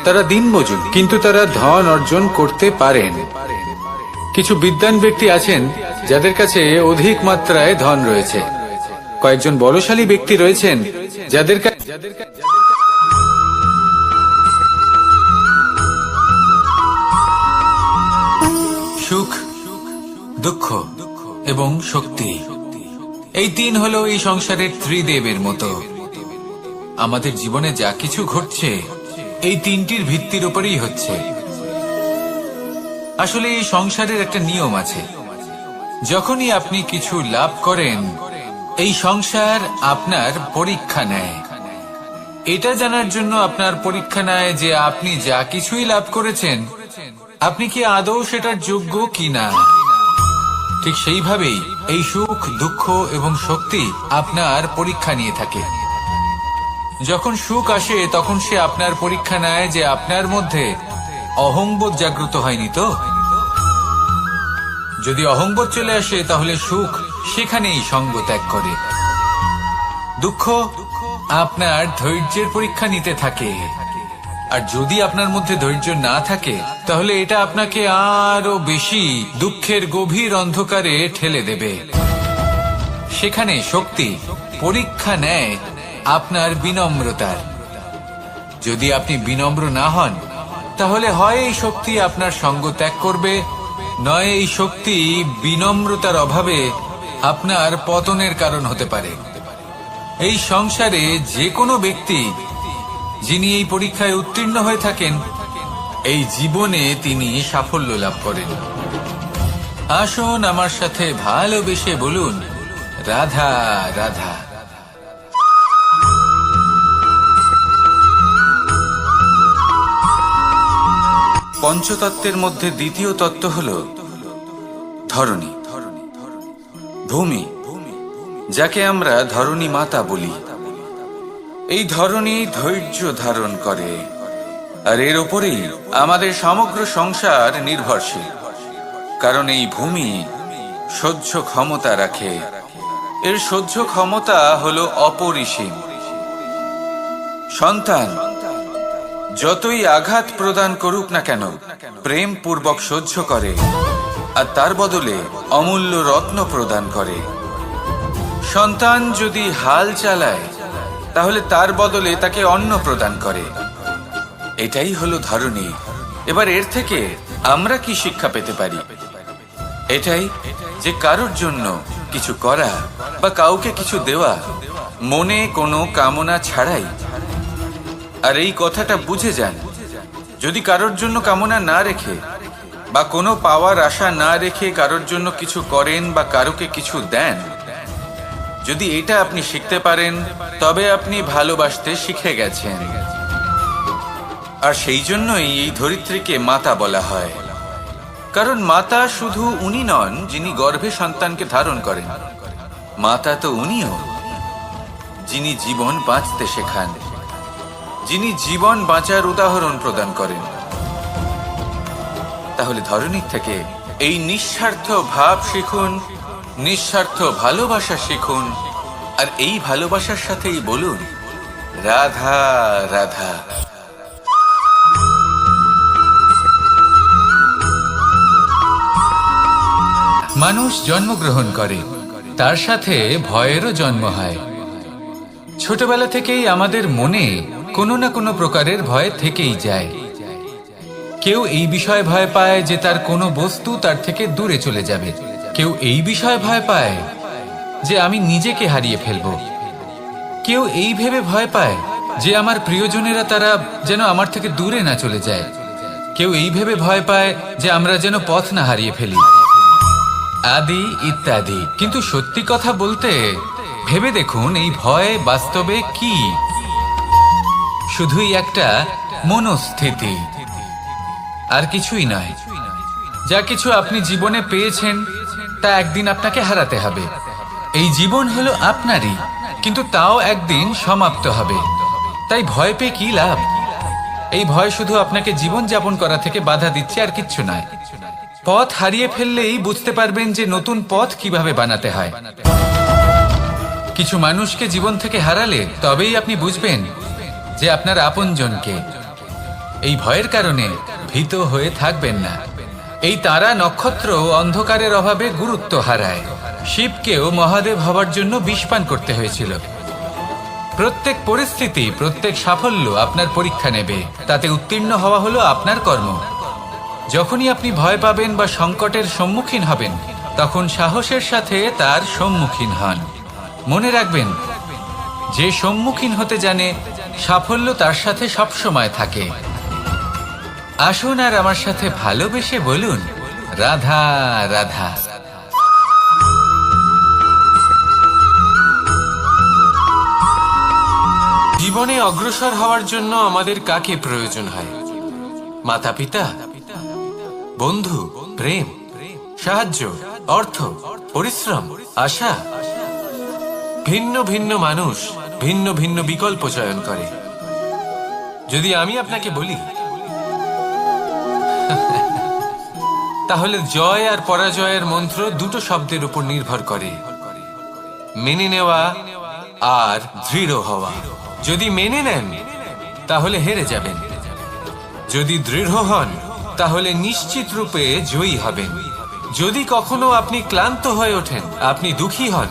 তারা দিনমজুর, কিন্তু তারা ধন অর্জন করতে পারেন। কিছু বিদ্বান ব্যক্তি আছেন যাদের কাছে অধিক মাত্রায় ধন রয়েছে, কয়েকজন বলশালী ব্যক্তি রয়েছেন যাদের সুখ, দুঃখ এবং শক্তি, এই তিন হলো এই সংসারের ত্রিদেবের মতো। আমাদের জীবনে যা কিছু ঘটছে এই তিনটির ভিত্তির উপরেই হচ্ছে। আসলে এই সংসারের একটা নিয়ম আছে, যখনই আপনি কিছু লাভ করেন, এই সংসার আপনার পরীক্ষা নেয়। এটা জানার জন্য আপনার পরীক্ষা নেয় যে আপনি যা কিছুই লাভ করেছেন, আপনি কি আদৌ সেটার যোগ্য কিনা। ঠিক সেইভাবেই এই সুখ, দুঃখ এবং শক্তি আপনার পরীক্ষা নিয়ে থাকে। যখন সুখ আসে তখন সে আপনার পরীক্ষা নেয় যে আপনার মধ্যে অহংবোধ জাগ্রত হয়নি তো। যদি অহংবোধ চলে আসে তাহলে সুখ সেখানেই সঙ্গ ত্যাগ করে। দুঃখ আপনার ধৈর্যের পরীক্ষা নিতে থাকে, আর যদি আপনার মধ্যে ধৈর্য না থাকে তাহলে এটা আপনাকে আরো বেশি দুঃখের গভীর অন্ধকারে ঠেলে দেবে। সেখানে শক্তি পরীক্ষা নেয় আপনার বিনম্রতার। যদি আপনি বিনম্র না হন তাহলে হয় এই শক্তি আপনার সঙ্গ ত্যাগ করবে, নয় এই শক্তি বিনম্রতার অভাবে আপনার পতনের কারণ হতে পারে। এই সংসারে যে কোনো ব্যক্তি যিনি এই পরীক্ষায় উত্তীর্ণ হয়ে থাকেন, এই জীবনে তিনি সাফল্য লাভ করেন। আসুন আমার সাথে ভালোবেসে বলুন, রাধা রাধা। পঞ্চতত্ত্বের মধ্যে দ্বিতীয় তত্ত্ব হল ধরণী, ভূমি, যাকে আমরা ধরণী মাতা বলি। এই ধরণী ধৈর্য ধারণ করে, আর এর উপরেই আমাদের সমগ্র সংসার নির্ভরশীল। কারণ এই ভূমি সহ্য ক্ষমতা রাখে, এর সহ্য ক্ষমতা হলো অপরিসীম। সন্তান যতই আঘাত প্রদান করুক না কেন, প্রেম পূর্বক সহ্য করে, আর তার বদলে অমূল্য রত্ন প্রদান করে। সন্তান যদি হাল চালায় তাহলে তার বদলে তাকে অন্ন প্রদান করে। এটাই হলো ধরণী। এবার এর থেকে আমরা কি শিক্ষা পেতে পারি? এটাই যে কারোর জন্য কিছু করা বা কাউকে কিছু দেওয়া মনে কোনো কামনা ছাড়াই। আর এই কথাটা বুঝে যান, যদি কারোর জন্য কামনা না রেখে বা কোনো পাওয়ার আশা না রেখে কারোর জন্য কিছু করেন বা কারোকে কিছু দেন, যদি এটা আপনি শিখতে পারেন তবে আপনি ভালোবাসতে শিখে গেছেন। আর সেই জন্যই এই ধরিত্রীকে মাতা বলা হয়। কারণ মাতা শুধু উনি নন যিনি গর্ভে সন্তানকে ধারণ করেন, মাতা তো উনিও যিনি জীবন বাঁচতে শেখান, যিনি জীবন বাঁচার উদাহরণ প্রদান করেন। তাহলে ধরণীর থেকে এই নিঃস্বার্থ ভাব শিখুন, নিঃস্বার্থ ভালোবাসা শিখুন, আর এই ভালোবাসার সাথেই বলুন, রাধা রাধা। মানুষ জন্মগ্রহণ করে, তার সাথে ভয়েরও জন্ম হয়। ছোটবেলা থেকেই আমাদের মনে কোনো না কোনো প্রকারের ভয় থেকেই যায়। কেউ এই বিষয়ে ভয় পায় যে তার কোনো বস্তু তার থেকে দূরে চলে যাবে, কেউ এই বিষয়ে ভয় পায় যে আমি নিজেকে হারিয়ে ফেলব, কেউ এই ভেবে ভয় পায় যে আমার প্রিয়জনেরা তারা যেন আমার থেকে দূরে না চলে যায়, কেউ এই ভেবে ভয় পায় যে আমরা যেন পথ না হারিয়ে ফেলি, আদি ইত্যাদি। কিন্তু সত্যি কথা বলতে ভেবে দেখুন, এই ভয় বাস্তবে কি? শুধুই একটা মনস্থিতি, আর কিছুই নয়। যা কিছু আপনি জীবনে পেয়েছেন তা একদিন আপনাকে হারাতে হবে। এই জীবন হলো আপনারই, কিন্তু তাও একদিন সমাপ্ত হবে। তাই ভয় পেয়ে কি লাভ? এই ভয় শুধু আপনাকে জীবন যাপন করা থেকে বাধা দিচ্ছে, আর কিচ্ছু নয়। পথ হারিয়ে ফেললেই বুঝতে পারবেন যে নতুন পথ কিভাবে বানাতে হয়। কিছু মানুষকে জীবন থেকে হারালে তবেই আপনি বুঝবেন যে আপনার আপনজনকে। এই ভয়ের কারণে ভীত হয়ে থাকবেন না। এই তারা নক্ষত্র অন্ধকারের অভাবে গুরুত্ব হারায়। শিবকেও মহাদেব হবার জন্য বিষপান করতে হয়েছিল। প্রত্যেক পরিস্থিতি, প্রত্যেক সাফল্য আপনার পরীক্ষা নেবে, তাতে উত্তীর্ণ হওয়া হলো আপনার কর্ম। যখনই আপনি ভয় পাবেন বা সংকটের সম্মুখীন হবেন, তখন সাহসের সাথে তার সম্মুখীন হন। মনে রাখবেন, যে সম্মুখীন হতে জানে সাফল্য তার সাথে সবসময় থাকে। আসুন আর আমার সাথে ভালোবেসে বলুন, রাধা রাধা। জীবনে অগ্রসর হওয়ার জন্য আমাদের কাকে প্রয়োজন হয়? মাতা পিতা, বন্ধু, প্রেম, সাহায্য, অর্থ, পরিশ্রম, আশা। ভিন্ন ভিন্ন মানুষ ভিন্ন ভিন্ন বিকল্প চয়ন করে। যদি আমি আপনাকে বলি, তাহলে জয় আর পরাজয়ের মন্ত্র দুটো শব্দের উপর নির্ভর করে, মেনে নেওয়া আর দৃঢ় হওয়া। যদি মেনে নেন তাহলে হেরে যাবেন, যদি দৃঢ় হন তাহলে নিশ্চিত রূপে জয়ী হবেন। যদি কখনো আপনি ক্লান্ত হয়ে ওঠেন, আপনি দুঃখী হন,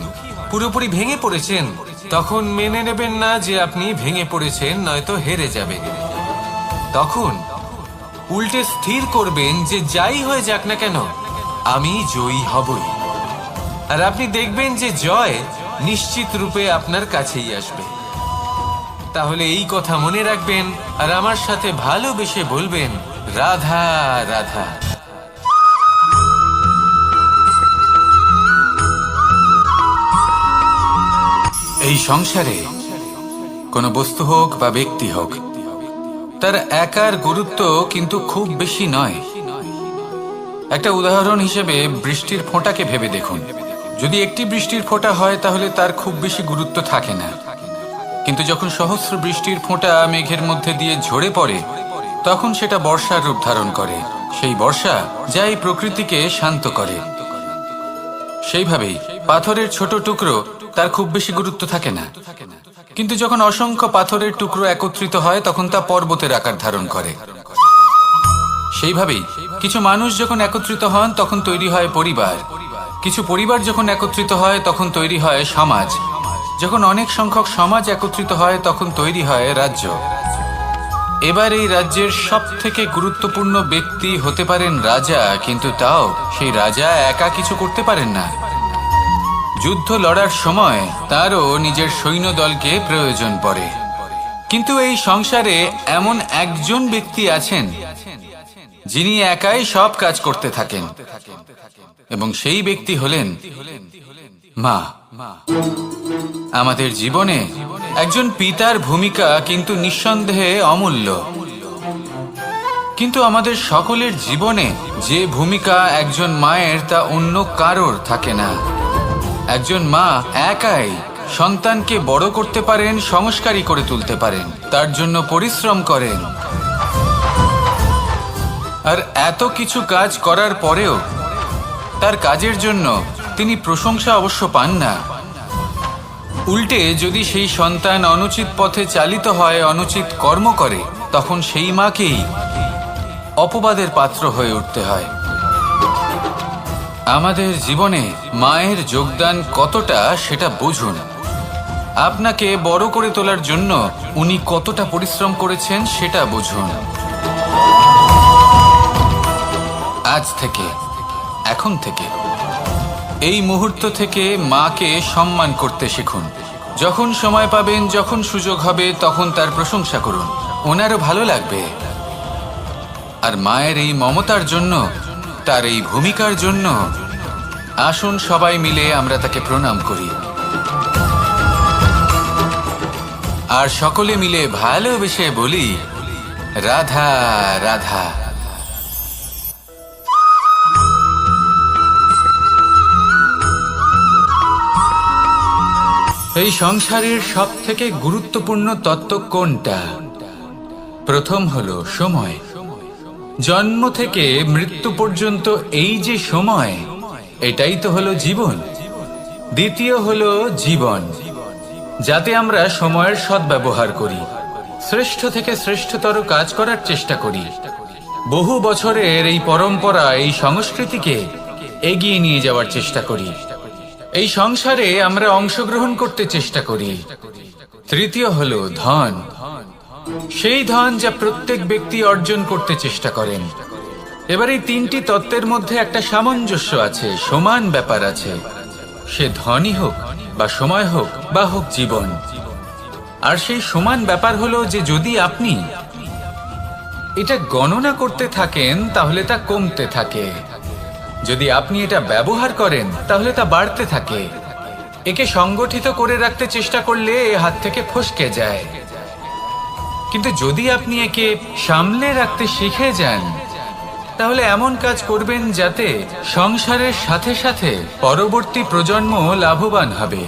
পুরোপুরি ভেঙে পড়েছেন, তখন মেনে নেবেন না যে আপনি ভেঙে পড়েছেন, নয়তো হেরে যাবেন। তখন উল্টে স্থির করবেন যে যাই হয়ে যাক না কেন, আমি জয়ী হবই। আর আপনি দেখবেন যে জয় নিশ্চিত রূপে আপনার কাছেই আসবে। তাহলে এই কথা মনে রাখবেন আর আমার সাথে ভালোবেসে বলবেন, রাধা রাধা। এই সংসারে কোনো বস্তু হোক বা ব্যক্তি হোক, তার একার গুরুত্ব কিন্তু খুব বেশি নয়। একটা উদাহরণ হিসেবে বৃষ্টির ফোঁটাকে ভেবে দেখুন। যদি একটি বৃষ্টির ফোঁটা হয় তাহলে তার খুব বেশি গুরুত্ব থাকে না, কিন্তু যখন সহস্র বৃষ্টির ফোঁটা মেঘের মধ্যে দিয়ে ঝরে পড়ে, তখন সেটা বর্ষার রূপ ধারণ করে। সেই বর্ষা যাই প্রকৃতিকে শান্ত করে। সেইভাবেই পাথরের ছোট টুকরো, তার খুব বেশি গুরুত্ব থাকে না, কিন্তু যখন অসংখ্য পাথরের টুকরো একত্রিত হয় তখন তা পর্বতের আকার ধারণ করে। সেইভাবেই কিছু মানুষ যখন একত্রিত হন তখন তৈরি হয় পরিবার, কিছু পরিবার যখন একত্রিত হয় তখন তৈরি হয় সমাজ, যখন অনেক সংখ্যক সমাজ একত্রিত হয় তখন তৈরি হয় রাজ্য। এবার এই রাজ্যের সব থেকে গুরুত্বপূর্ণ ব্যক্তি হতে পারেন রাজা, কিন্তু তাও সেই রাজা একা কিছু করতে পারেন না। যুদ্ধ লড়ার সময় তারও নিজের সৈন্যদলকে প্রয়োজন পড়ে। কিন্তু এই সংসারে এমন একজন ব্যক্তি আছেন যিনি একাই সব কাজ করতে থাকেন, এবং সেই ব্যক্তি হলেন মা। আমাদের জীবনে একজন পিতার ভূমিকা কিন্তু নিঃসন্দেহে অমূল্য, কিন্তু আমাদের সকলের জীবনে যে ভূমিকা একজন মায়ের তা অন্য কারোর থাকে না। একজন মা একাই সন্তানকে বড় করতে পারেন, সংস্কারী করে তুলতে পারেন, তার জন্য পরিশ্রম করেন। আর এত কিছু কাজ করার পরেও তার কাজের জন্য তিনি প্রশংসা অবশ্য পান না। উল্টে যদি সেই সন্তান অনুচিত পথে চালিত হয়, অনুচিত কর্ম করে, তখন সেই মাকেই অপবাদের পাত্র হয়ে উঠতে হয়। আমাদের জীবনে মায়ের যোগদান কতটা সেটা বুঝুন। আপনাকে বড় করে তোলার জন্য উনি কতটা পরিশ্রম করেছেন সেটা বুঝুন। আজ থেকে, এখন থেকে, এই মুহূর্ত থেকে মাকে সম্মান করতে শিখুন। যখন সময় পাবেন, যখন সুযোগ হবে, তখন তার প্রশংসা করুন, ওনারও ভালো লাগবে। আর মায়ের এই মমতার জন্য, তার এই ভূমিকার জন্য আসুন সবাই মিলে আমরা তাকে প্রণাম করি, আর সকলে মিলে ভালোবেসে বলি, রাধা রাধা। এই সংসারের সব থেকে গুরুত্বপূর্ণ তত্ত্ব কোনটা? প্রথম হলো সময়। জন্ম থেকে মৃত্যু পর্যন্ত এই যে সময়, এটাই তো হলো জীবন। দ্বিতীয় হলো জীবন, যাতে আমরা সময়ের সদ্ব্যবহার করি, শ্রেষ্ঠ থেকে শ্রেষ্ঠতর কাজ করার চেষ্টা করি। বহু বছরের এই পরম্পরা, এই সংস্কৃতিকে এগিয়ে নিয়ে যাওয়ার চেষ্টা করি। এই সংসারে আমরা অংশগ্রহণ করতে চেষ্টা করি। তৃতীয় হলো ধন, সেই ধন যা প্রত্যেক ব্যক্তি অর্জন করতে চেষ্টা করেন। এবার এই তিনটি তত্ত্বের মধ্যে একটা সামঞ্জস্য আছে, সমান ব্যাপার আছে, সে ধনই হোক বা সময় হোক বা হোক জীবন। আর সেই সমান ব্যাপার হলো যে যদি আপনি এটা গণনা করতে থাকেন তাহলে তা কমতে থাকে, যদি আপনি এটা ব্যবহার করেন তাহলে তা বাড়তে থাকে। একে সংগঠিত করে রাখতে চেষ্টা করলে এ হাত থেকে ফসকে যায়, কিন্তু যদি আপনি একে সামলে রাখতে শিখে যান তাহলে এমন কাজ করবেন যাতে সংসারের সাথে সাথে পরবর্তী প্রজন্ম লাভবান হবে।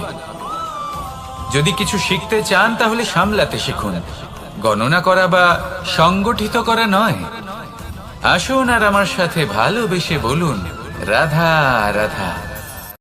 যদি কিছু শিখতে চান তাহলে সামলাতে শিখুন, গণনা করা বা সংগঠিত করা নয়। আসুন আর আমার সাথে ভালোবেসে বলুন, রাধা রাধা।